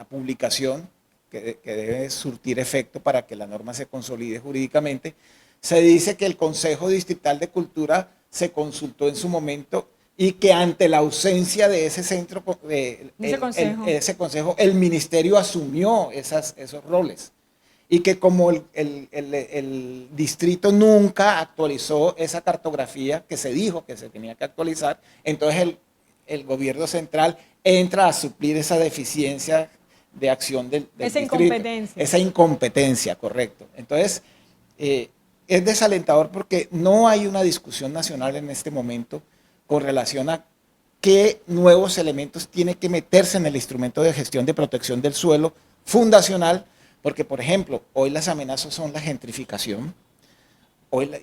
publicación que debe surtir efecto para que la norma se consolide jurídicamente, se dice que el Consejo Distrital de Cultura se consultó en su momento y que ante la ausencia de ese centro, ese consejo, el ministerio asumió esos roles. Y que como el distrito nunca actualizó esa cartografía que se dijo que se tenía que actualizar, entonces el gobierno central entra a suplir esa deficiencia de acción del esa distrito. Incompetencia. Esa incompetencia, correcto. Entonces, es desalentador porque no hay una discusión nacional en este momento con relación a qué nuevos elementos tiene que meterse en el instrumento de gestión de protección del suelo fundacional, porque, por ejemplo, hoy las amenazas son la gentrificación,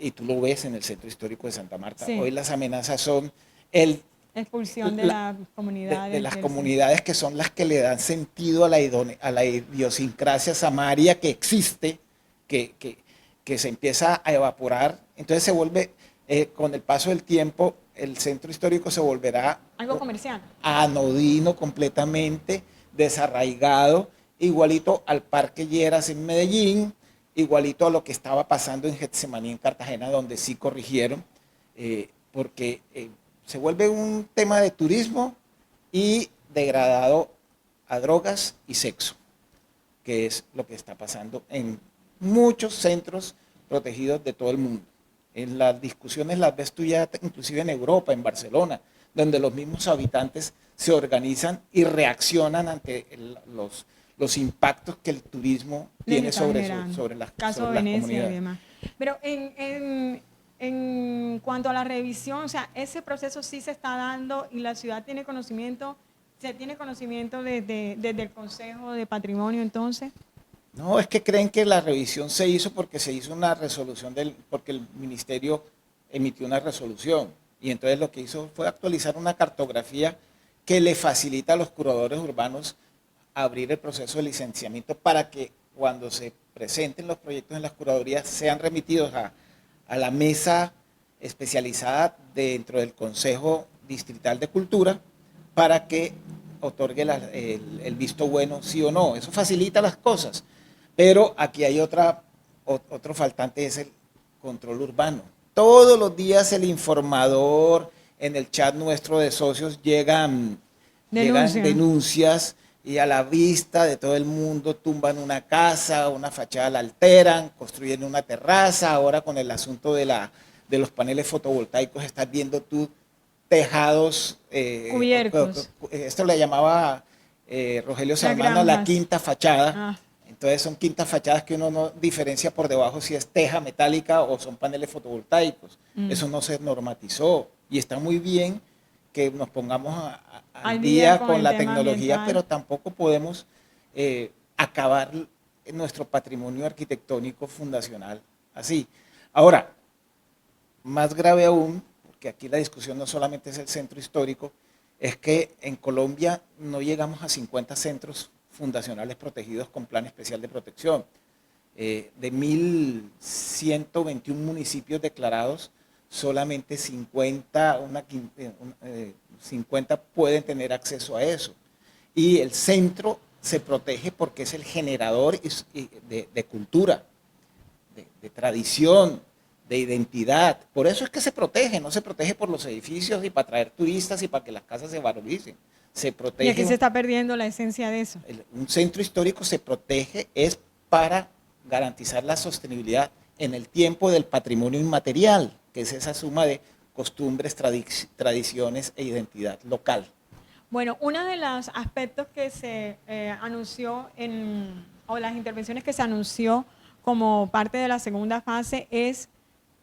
y tú lo ves en el Centro Histórico de Santa Marta, sí. Hoy las amenazas son expulsión de las comunidades. De las comunidades que son las que le dan sentido a la idiosincrasia samaria que existe, que se empieza a evaporar, entonces se vuelve, con el paso del tiempo, el centro histórico se volverá algo comercial, anodino completamente, desarraigado, igualito al Parque Lleras en Medellín, igualito a lo que estaba pasando en Getsemaní en Cartagena, donde sí corrigieron, porque se vuelve un tema de turismo y degradado a drogas y sexo, que es lo que está pasando en muchos centros protegidos de todo el mundo. En las discusiones las ves tú ya inclusive en Europa, en Barcelona, donde los mismos habitantes se organizan y reaccionan ante los impactos que el turismo tiene sobre las comunidades. Y demás. Pero en cuanto a la revisión, o sea, ese proceso sí se está dando y la ciudad tiene conocimiento, ¿se tiene conocimiento desde el Consejo de Patrimonio entonces? No, es que creen que la revisión se hizo porque se hizo una resolución, porque el ministerio emitió una resolución. Y entonces lo que hizo fue actualizar una cartografía que le facilita a los curadores urbanos abrir el proceso de licenciamiento para que cuando se presenten los proyectos en las curadurías sean remitidos a la mesa especializada dentro del Consejo Distrital de Cultura para que otorgue el visto bueno sí o no. Eso facilita las cosas. Pero aquí hay otro faltante, es el control urbano. Todos los días el informador en el chat nuestro de socios llegan denuncias y a la vista de todo el mundo tumban una casa, una fachada la alteran, construyen una terraza. Ahora con el asunto de los paneles fotovoltaicos estás viendo tú tejados cubiertos. Esto le llamaba Rogelio Salmano la quinta fachada. Entonces son quintas fachadas que uno no diferencia por debajo si es teja metálica o son paneles fotovoltaicos. Eso no se normatizó y está muy bien que nos pongamos al día con la tecnología, pero tampoco podemos acabar nuestro patrimonio arquitectónico fundacional así. Ahora, más grave aún, porque aquí la discusión no solamente es el centro histórico, es que en Colombia no llegamos a 50 centros fundacionales protegidos con plan especial de protección. De 1.121 municipios declarados, solamente 50 pueden tener acceso a eso. Y el centro se protege porque es el generador de cultura, de tradición, de identidad. Por eso es que se protege, no se protege por los edificios y para atraer turistas y para que las casas se valoricen. Se protege. Y aquí se está perdiendo la esencia de eso. Un centro histórico se protege es para garantizar la sostenibilidad en el tiempo del patrimonio inmaterial, que es esa suma de costumbres, tradiciones e identidad local. Bueno, uno de los aspectos que se anunció o las intervenciones que se anunció como parte de la segunda fase es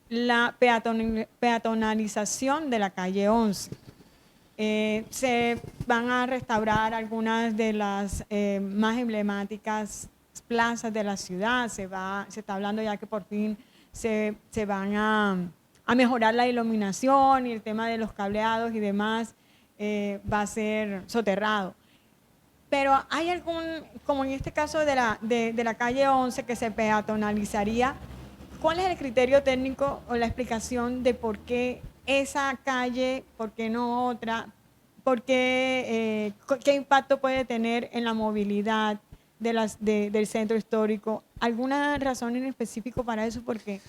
la peatonalización de la calle 11. Se van a restaurar algunas de las más emblemáticas plazas de la ciudad. Se está hablando ya que por fin se van a mejorar la iluminación y el tema de los cableados y demás va a ser soterrado. Pero hay algún, como en este caso de la calle 11 que se peatonalizaría, ¿cuál es el criterio técnico o la explicación de por qué esa calle, por qué no otra, por qué, qué impacto puede tener en la movilidad del centro histórico? ¿Alguna razón en específico para eso? Porque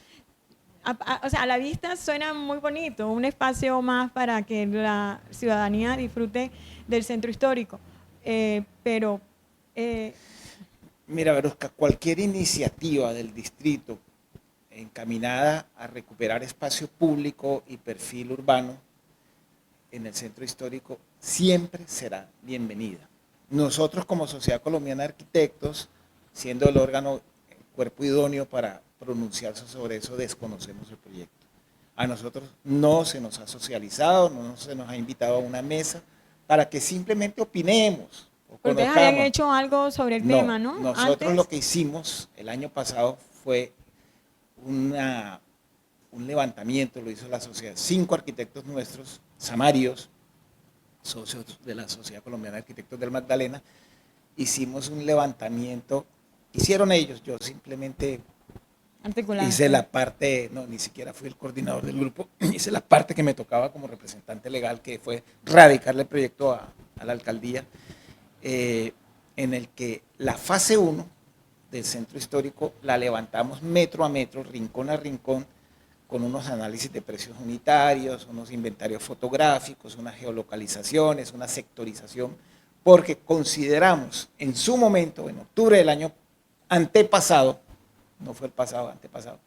o sea, a la vista suena muy bonito, un espacio más para que la ciudadanía disfrute del centro histórico. Pero Mira, Verosca, cualquier iniciativa del distrito encaminada a recuperar espacio público y perfil urbano en el centro histórico siempre será bienvenida. Nosotros como Sociedad Colombiana de Arquitectos, siendo el órgano, el cuerpo idóneo para pronunciarse sobre eso, desconocemos el proyecto. A nosotros no se nos ha socializado, no se nos ha invitado a una mesa para que simplemente opinemos. Ustedes habían hecho algo sobre el tema, ¿no? Nosotros lo que hicimos el año pasado fue un levantamiento, lo hizo la sociedad, 5 arquitectos nuestros, samarios, socios de la Sociedad Colombiana de Arquitectos del Magdalena, hicimos un levantamiento, hicieron ellos, yo simplemente hice la parte, no, ni siquiera fui el coordinador del grupo, hice la parte que me tocaba como representante legal, que fue radicarle el proyecto a la alcaldía, en el que la fase 1 del centro histórico la levantamos metro a metro, rincón a rincón, con unos análisis de precios unitarios, unos inventarios fotográficos, unas geolocalizaciones, una sectorización, porque consideramos en su momento, en octubre del año antepasado, no fue el pasado, antepasado,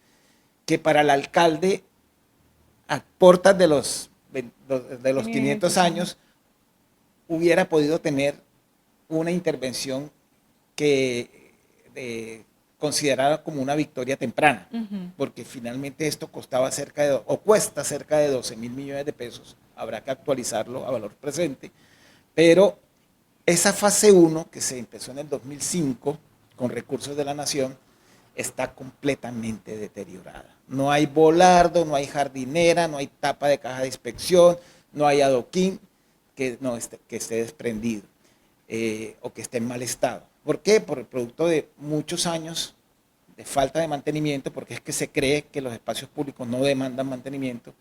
que para el alcalde, a puertas de los 500 años, hubiera podido tener una intervención que considerada como una victoria temprana, porque finalmente esto costaba cuesta cerca de 12.000 millones de pesos, habrá que actualizarlo a valor presente, pero esa fase 1 que se empezó en el 2005 con recursos de la nación está completamente deteriorada. No hay volardo, no hay jardinera, no hay tapa de caja de inspección, no hay adoquín que esté desprendido. O que esté en mal estado. ¿Por qué? Por el producto de muchos años de falta de mantenimiento, porque es que se cree que los espacios públicos no demandan mantenimiento,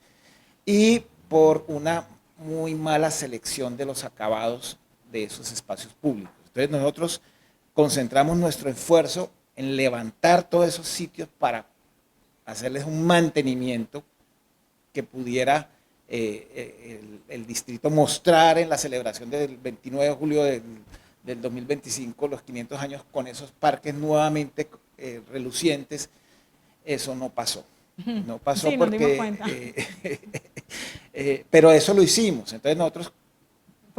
y por una muy mala selección de los acabados de esos espacios públicos. Entonces nosotros concentramos nuestro esfuerzo en levantar todos esos sitios para hacerles un mantenimiento que pudiera el distrito mostrar en la celebración del 29 de julio del 2025, los 500 años con esos parques nuevamente relucientes. Eso no pasó. No pasó sí, porque... pero eso lo hicimos. Entonces nosotros,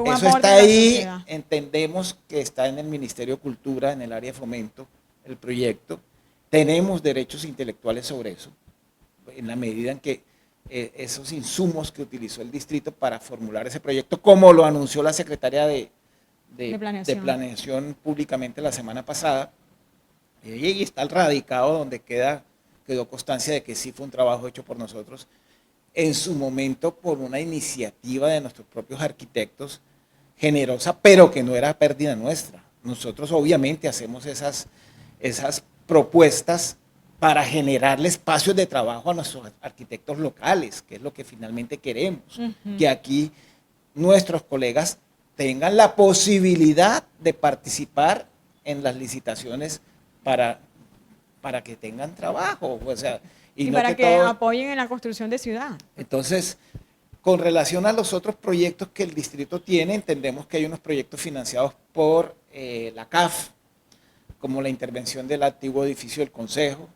eso está ahí, entendemos que está en el Ministerio de Cultura, en el área de fomento, el proyecto. Tenemos derechos intelectuales sobre eso, en la medida en que esos insumos que utilizó el distrito para formular ese proyecto, como lo anunció la secretaria de Planeación públicamente la semana pasada, y está el radicado donde quedó constancia de que sí fue un trabajo hecho por nosotros, en su momento por una iniciativa de nuestros propios arquitectos, generosa, pero que no era pérdida nuestra. Nosotros obviamente hacemos esas propuestas para generarle espacios de trabajo a nuestros arquitectos locales, que es lo que finalmente queremos, que aquí nuestros colegas tengan la posibilidad de participar en las licitaciones para que tengan trabajo, o sea, y no para que apoyen en la construcción de ciudad. Entonces, con relación a los otros proyectos que el distrito tiene, entendemos que hay unos proyectos financiados por la CAF, como la intervención del antiguo edificio del Consejo,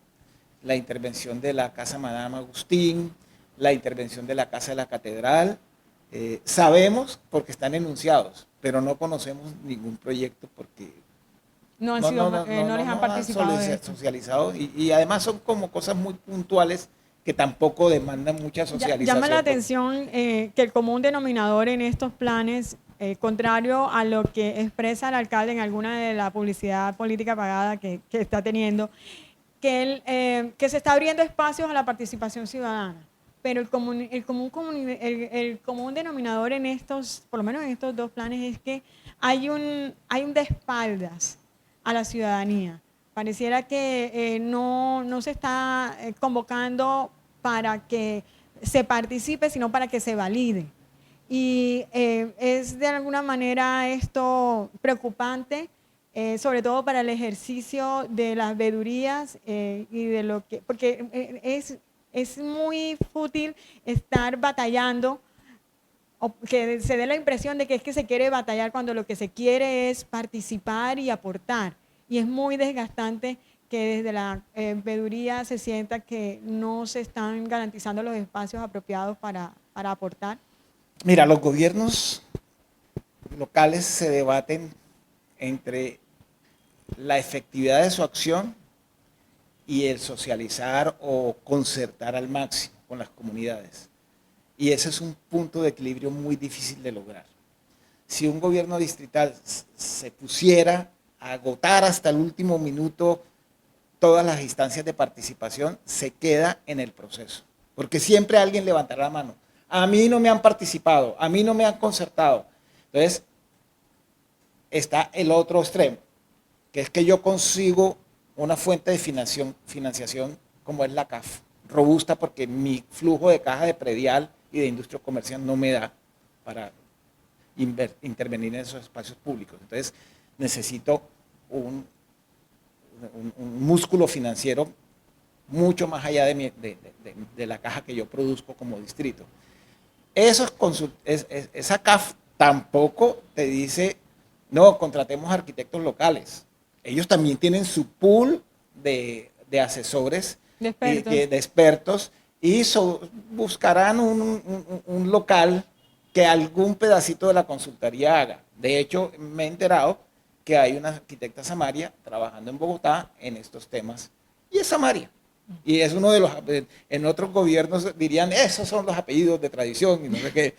la intervención de la Casa Madame Agustín, la intervención de la Casa de la Catedral. Sabemos porque están enunciados, pero no conocemos ningún proyecto porque no han sido, no les han participado de esto. Socializado y además son como cosas muy puntuales que tampoco demandan mucha socialización. Llama la atención que el común denominador en estos planes, contrario a lo que expresa el alcalde en alguna de la publicidad política pagada que está teniendo, que se está abriendo espacios a la participación ciudadana. Pero el común denominador en estos, por lo menos en estos dos planes, es que hay un de espaldas a la ciudadanía. Pareciera que no se está convocando para que se participe, sino para que se valide. Y es de alguna manera esto preocupante, sobre todo para el ejercicio de las veedurías y de lo que, porque es muy fútil estar batallando, o que se dé la impresión de que es que se quiere batallar cuando lo que se quiere es participar y aportar. Y es muy desgastante que desde la veeduría se sienta que no se están garantizando los espacios apropiados para aportar. Mira, los gobiernos locales se debaten entre la efectividad de su acción y el socializar o concertar al máximo con las comunidades. Y ese es un punto de equilibrio muy difícil de lograr. Si un gobierno distrital se pusiera a agotar hasta el último minuto todas las instancias de participación, se queda en el proceso. Porque siempre alguien levantará la mano. A mí no me han participado, a mí no me han concertado. Entonces, está el otro extremo, que es que yo consigo una fuente de financiación como es la CAF, robusta porque mi flujo de caja de predial y de industria comercial no me da para intervenir en esos espacios públicos. Entonces, necesito un músculo financiero mucho más allá de la caja que yo produzco como distrito. Esa CAF tampoco te dice, no, contratemos arquitectos locales. Ellos también tienen su pool de asesores, de expertos y buscarán un local que algún pedacito de la consultoría haga. De hecho, me he enterado que hay una arquitecta Samaria trabajando en Bogotá en estos temas, y es Samaria. Y es uno de los, en otros gobiernos dirían, esos son los apellidos de tradición y no sé qué,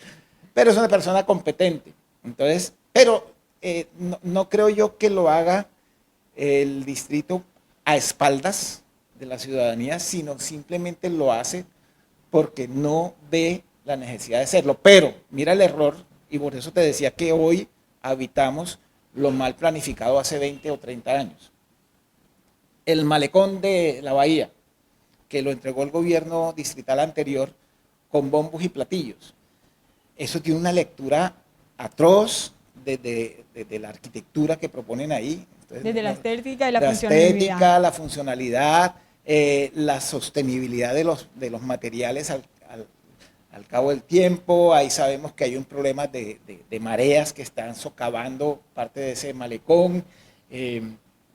pero es una persona competente. Entonces, pero no creo yo que lo haga el distrito a espaldas de la ciudadanía, sino simplemente lo hace porque no ve la necesidad de hacerlo. Pero mira el error, y por eso te decía que hoy habitamos lo mal planificado hace 20 o 30 años. El malecón de la Bahía, que lo entregó el gobierno distrital anterior con bombos y platillos. Eso tiene una lectura atroz desde la arquitectura que proponen ahí. Entonces, desde la estética y la funcionalidad. La estética, la funcionalidad, la sostenibilidad de los materiales al cabo del tiempo. Ahí sabemos que hay un problema de mareas que están socavando parte de ese malecón.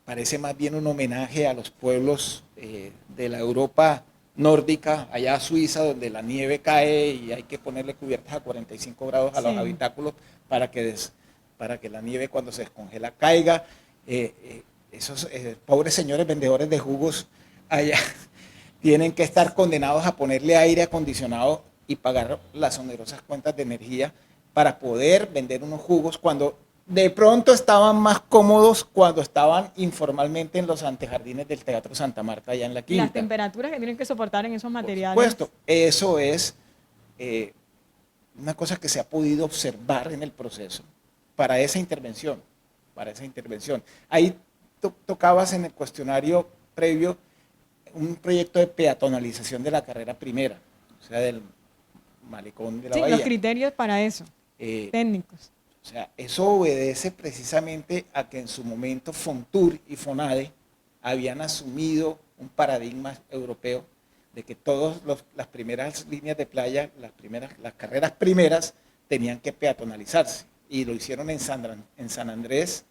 Parece más bien un homenaje a los pueblos de la Europa nórdica, allá a Suiza, donde la nieve cae y hay que ponerle cubiertas a 45 grados a los habitáculos para que la nieve cuando se descongela caiga. Esos pobres señores vendedores de jugos allá tienen que estar condenados a ponerle aire acondicionado y pagar las onerosas cuentas de energía para poder vender unos jugos cuando de pronto estaban más cómodos cuando estaban informalmente en los antejardines del Teatro Santa Marta allá en la Quinta. Las temperaturas que tienen que soportar en esos materiales. Por supuesto, eso es una cosa que se ha podido observar en el proceso para esa intervención. Ahí tocabas en el cuestionario previo un proyecto de peatonalización de la carrera primera, o sea, del malecón de la Bahía. Los criterios para eso, técnicos. O sea, eso obedece precisamente a que en su momento Fontur y Fonade habían asumido un paradigma europeo de que todas las primeras líneas de playa, las carreras primeras, tenían que peatonalizarse. Y lo hicieron en San Andrés,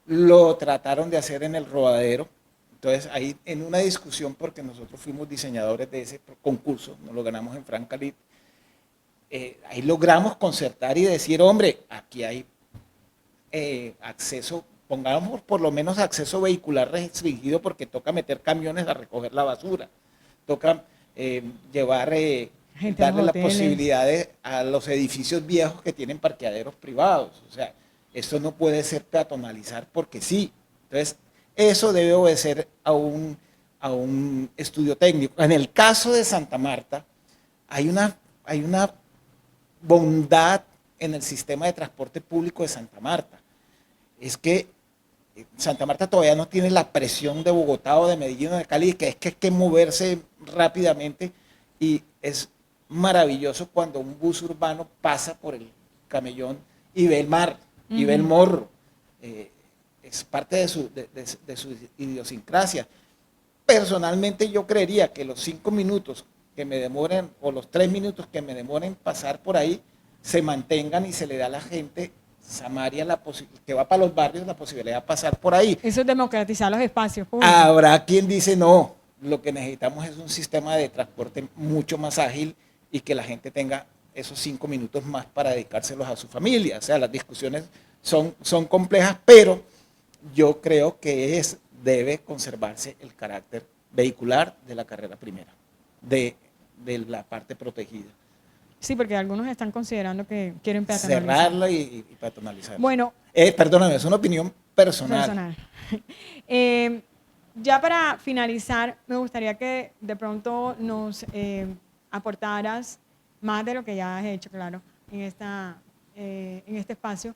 lo trataron de hacer en el Rodadero. Entonces, ahí en una discusión, porque nosotros fuimos diseñadores de ese concurso, nos lo ganamos en Francalit, ahí logramos concertar y decir, hombre, aquí hay acceso pongamos por lo menos acceso vehicular restringido porque toca meter camiones a recoger la basura, toca llevar, Gente a los darle la hoteles. posibilidad a los edificios viejos que tienen parqueaderos privados. O sea, esto no puede ser peatonalizar porque sí. Entonces, eso debe obedecer a un estudio técnico. En el caso de Santa Marta, hay una bondad en el sistema de transporte público de Santa Marta. Es que Santa Marta todavía no tiene la presión de Bogotá o de Medellín o de Cali, que es que hay que moverse rápidamente, y es maravilloso cuando un bus urbano pasa por el camellón y ve el mar, y ve el morro. Es parte de su idiosincrasia. Personalmente yo creería que los 5 minutos que me demoren, o los 3 minutos que me demoren pasar por ahí, se mantengan y se le da a la gente Samaria que va para los barrios la posibilidad de pasar por ahí. Eso es democratizar los espacios públicos. Habrá quien dice no, lo que necesitamos es un sistema de transporte mucho más ágil y que la gente tenga esos 5 minutos más para dedicárselos a su familia. O sea, las discusiones son complejas, pero yo creo que debe conservarse el carácter vehicular de la carrera primera, de la parte protegida. Sí, porque algunos están considerando que quieren peatonalizar. Cerrarla y peatonalizarla. Bueno. Perdóname, es una opinión personal. Ya para finalizar, me gustaría que de pronto nos aportaras más de lo que ya has hecho, claro, en este espacio.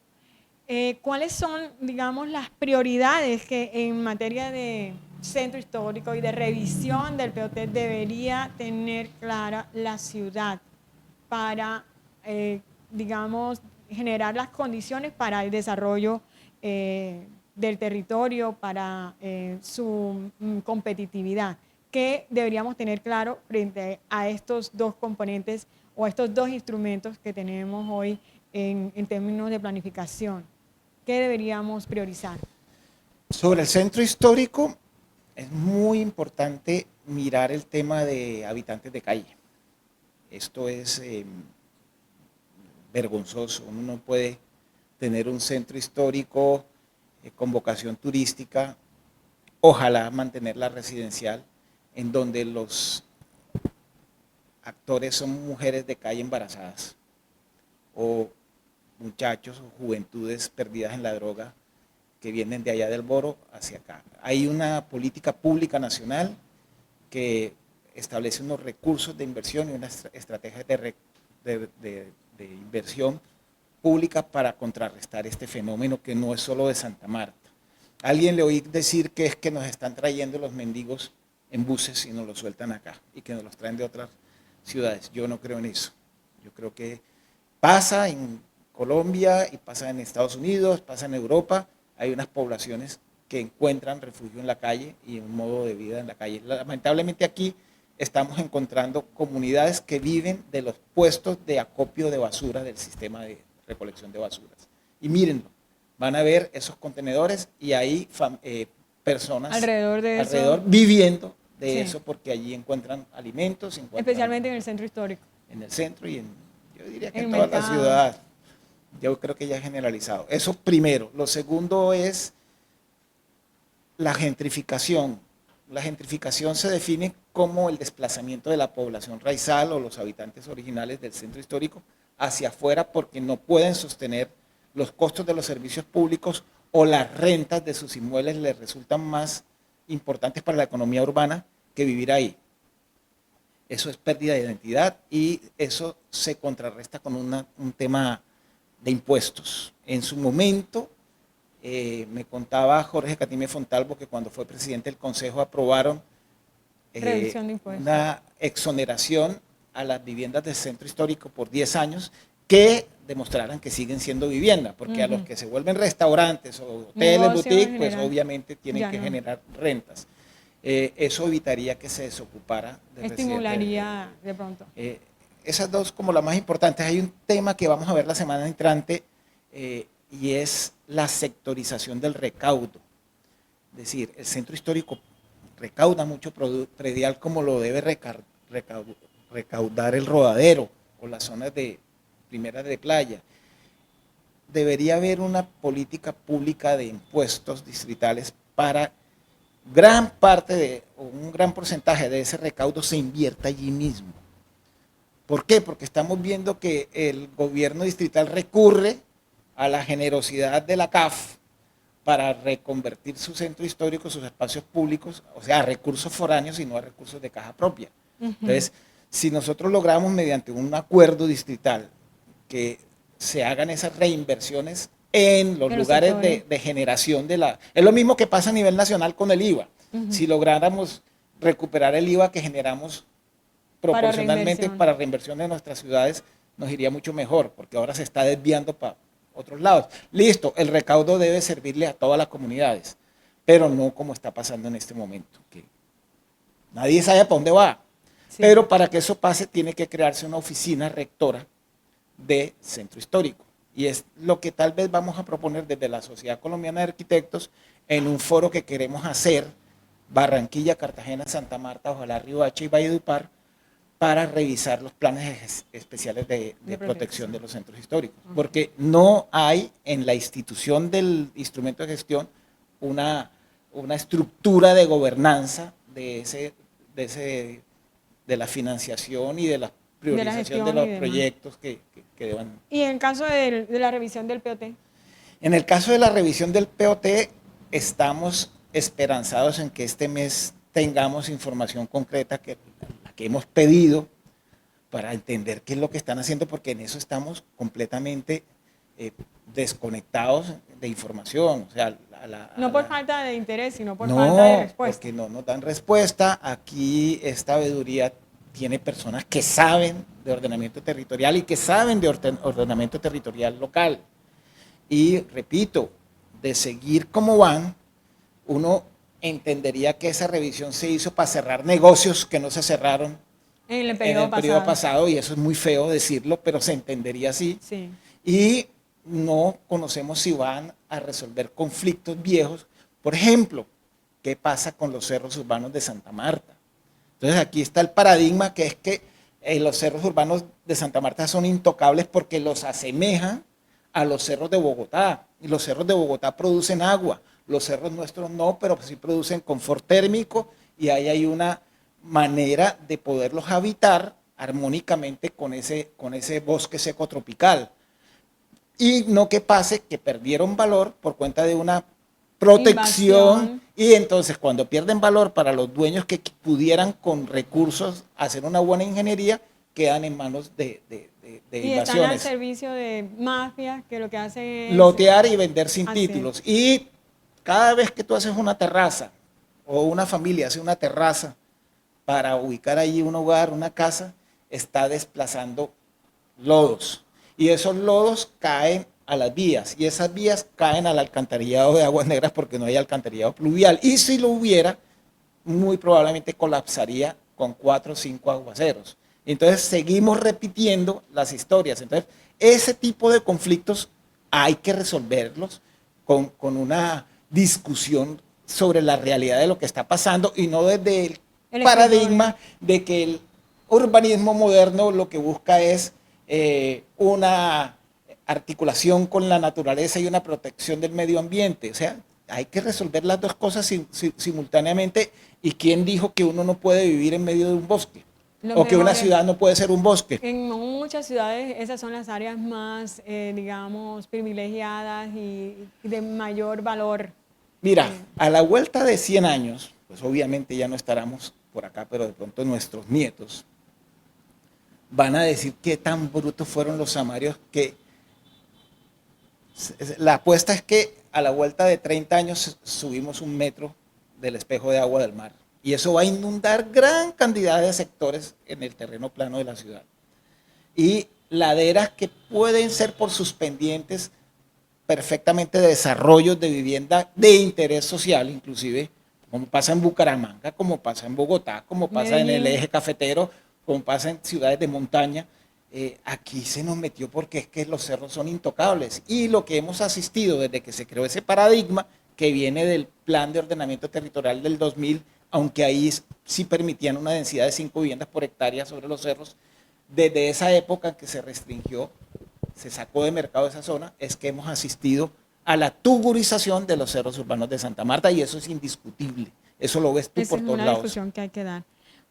¿Cuáles son, digamos, las prioridades que en materia de centro histórico y de revisión del POT debería tener clara la ciudad para, digamos, generar las condiciones para el desarrollo del territorio, para su competitividad? ¿Qué deberíamos tener claro frente a estos dos componentes o estos dos instrumentos que tenemos hoy en términos de planificación? ¿Qué deberíamos priorizar? Sobre el centro histórico, es muy importante mirar el tema de habitantes de calle. Esto es vergonzoso. Uno no puede tener un centro histórico con vocación turística, ojalá mantenerla residencial, en donde los actores son mujeres de calle embarazadas o muchachos o juventudes perdidas en la droga que vienen de allá del Boro hacia acá. Hay una política pública nacional que establece unos recursos de inversión y unas estrategias de inversión pública para contrarrestar este fenómeno que no es solo de Santa Marta. Alguien le oí decir que es que nos están trayendo los mendigos en buses y nos los sueltan acá y que nos los traen de otras ciudades. Yo no creo en eso. Yo creo que pasa en Colombia y pasa en Estados Unidos, pasa en Europa. Hay unas poblaciones que encuentran refugio en la calle y un modo de vida en la calle. Lamentablemente aquí estamos encontrando comunidades que viven de los puestos de acopio de basura del sistema de recolección de basuras. Y mírenlo, van a ver esos contenedores y hay personas alrededor viviendo de eso, porque allí encuentran alimentos. Especialmente en el centro histórico. En el centro y yo diría que en toda la ciudad. Yo creo que ya es generalizado. Eso primero. Lo segundo es la gentrificación. La gentrificación se define como el desplazamiento de la población raizal o los habitantes originales del centro histórico hacia afuera porque no pueden sostener los costos de los servicios públicos o las rentas de sus inmuebles les resultan más importantes para la economía urbana que vivir ahí. Eso es pérdida de identidad y eso se contrarresta con un tema de impuestos. En su momento, me contaba Jorge Catime Fontalvo que cuando fue presidente del Consejo aprobaron una exoneración a las viviendas del centro histórico por 10 años que demostraran que siguen siendo vivienda, porque a los que se vuelven restaurantes o hoteles, boutiques, pues obviamente tienen que generar rentas. Eso evitaría que se desocupara. Estimularía de pronto. Esas dos como las más importantes. Hay un tema que vamos a ver la semana entrante y es la sectorización del recaudo. Es decir, el centro histórico recauda mucho predial como lo debe recaudar el Rodadero o las zonas de primeras de playa. debería haber una política pública de impuestos distritales para gran parte o un gran porcentaje de ese recaudo se invierta allí mismo. ¿Por qué? Porque estamos viendo que el gobierno distrital recurre a la generosidad de la CAF para reconvertir su centro histórico, sus espacios públicos, o sea, a recursos foráneos y no a recursos de caja propia. Entonces, si nosotros logramos mediante un acuerdo distrital que se hagan esas reinversiones en los lugares de generación de la... Es lo mismo que pasa a nivel nacional con el IVA. Si lográramos recuperar el IVA que generamos proporcionalmente para reinversión de nuestras ciudades, nos iría mucho mejor, porque ahora se está desviando para otros lados. Listo, el recaudo debe servirle a todas las comunidades, pero no como está pasando en este momento, que nadie sabe para dónde va. Sí. Pero para que eso pase tiene que crearse una oficina rectora de centro histórico. Y es lo que tal vez vamos a proponer desde la Sociedad Colombiana de Arquitectos en un foro que queremos hacer, Barranquilla, Cartagena, Santa Marta, ojalá Riohacha y Valledupar, para revisar los planes especiales de protección de los centros históricos. Porque no hay en la institución del instrumento de gestión una estructura de gobernanza de la financiación y de la priorización de los proyectos que deban. ¿Y en caso de la revisión del POT? En el caso de la revisión del POT, estamos esperanzados en que este mes tengamos información concreta que hemos pedido para entender qué es lo que están haciendo, porque en eso estamos completamente desconectados de información. O sea, no por falta de interés, sino por falta de respuesta. Porque no nos dan respuesta. Aquí esta veeduría tiene personas que saben de ordenamiento territorial y que saben de ordenamiento territorial local. Y repito, de seguir como van, uno entendería que esa revisión se hizo para cerrar negocios que no se cerraron en el periodo pasado, y eso es muy feo decirlo, pero se entendería así. Sí. Y no conocemos si van a resolver conflictos viejos. Por ejemplo, ¿qué pasa con los cerros urbanos de Santa Marta? Entonces aquí está el paradigma, que es que los cerros urbanos de Santa Marta son intocables porque los asemejan a los cerros de Bogotá, y los cerros de Bogotá producen agua. Los cerros nuestros no, pero sí producen confort térmico, y ahí hay una manera de poderlos habitar armónicamente con ese bosque seco tropical. Y no que pase que perdieron valor por cuenta de una protección, y entonces cuando pierden valor para los dueños que pudieran con recursos hacer una buena ingeniería, quedan en manos de y invasiones. Están al servicio de mafias que lo que hacen es lotear y vender sin títulos. Y cada vez que tú haces una terraza, o una familia hace una terraza para ubicar allí un hogar, una casa, está desplazando lodos. Y esos lodos caen a las vías, y esas vías caen al alcantarillado de aguas negras porque no hay alcantarillado pluvial. Y si lo hubiera, muy probablemente colapsaría con 4 o 5 aguaceros. Entonces seguimos repitiendo las historias. Entonces ese tipo de conflictos hay que resolverlos con una discusión sobre la realidad de lo que está pasando, y no desde el paradigma de que el urbanismo moderno lo que busca es una articulación con la naturaleza y una protección del medio ambiente. O sea, hay que resolver las dos cosas simultáneamente. ¿Y quién dijo que uno no puede vivir en medio de un bosque? O que una ciudad no puede ser un bosque. En muchas ciudades esas son las áreas más, digamos, privilegiadas y de mayor valor. Mira, a la vuelta de 100 años, pues obviamente ya no estaremos por acá, pero de pronto nuestros nietos van a decir qué tan brutos fueron los samarios, que la apuesta es que a la vuelta de 30 años subimos 1 metro del espejo de agua del mar. Y eso va a inundar gran cantidad de sectores en el terreno plano de la ciudad. Y laderas que pueden ser por sus pendientes perfectamente desarrollos de vivienda de interés social, inclusive, como pasa en Bucaramanga, como pasa en Bogotá, como pasa en el eje cafetero, como pasa en ciudades de montaña. Aquí se nos metió porque es que los cerros son intocables. Y lo que hemos asistido desde que se creó ese paradigma, que viene del Plan de Ordenamiento Territorial del 2000, aunque ahí sí permitían una densidad de 5 viviendas por hectárea sobre los cerros, desde esa época que se restringió se sacó de mercado esa zona, es que hemos asistido a la tuburización de los cerros urbanos de Santa Marta y eso es indiscutible. Eso lo ves tú Esa por es todos una lados. discusión que hay que dar.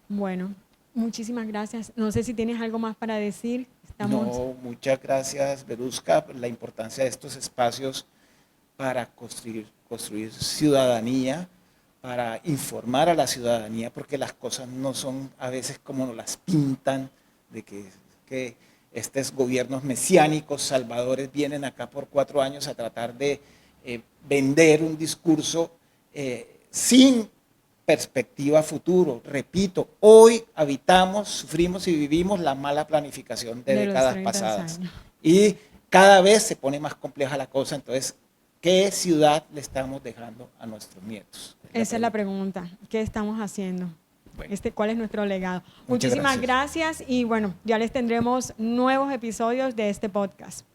Bueno, muchísimas gracias. No sé si tienes algo más para decir. No, muchas gracias, Verusca, por la importancia de estos espacios para construir ciudadanía, para informar a la ciudadanía, porque las cosas no son a veces como nos las pintan, de que estos gobiernos mesiánicos, salvadores, vienen acá por 4 años a tratar de vender un discurso sin perspectiva futuro. Repito, hoy habitamos, sufrimos y vivimos la mala planificación de décadas pasadas. Y cada vez se pone más compleja la cosa, entonces, ¿qué ciudad le estamos dejando a nuestros nietos? Esa es la pregunta. ¿Qué estamos haciendo? Bueno, ¿Cuál es nuestro legado? Muchísimas gracias y bueno, ya les tendremos nuevos episodios de este podcast.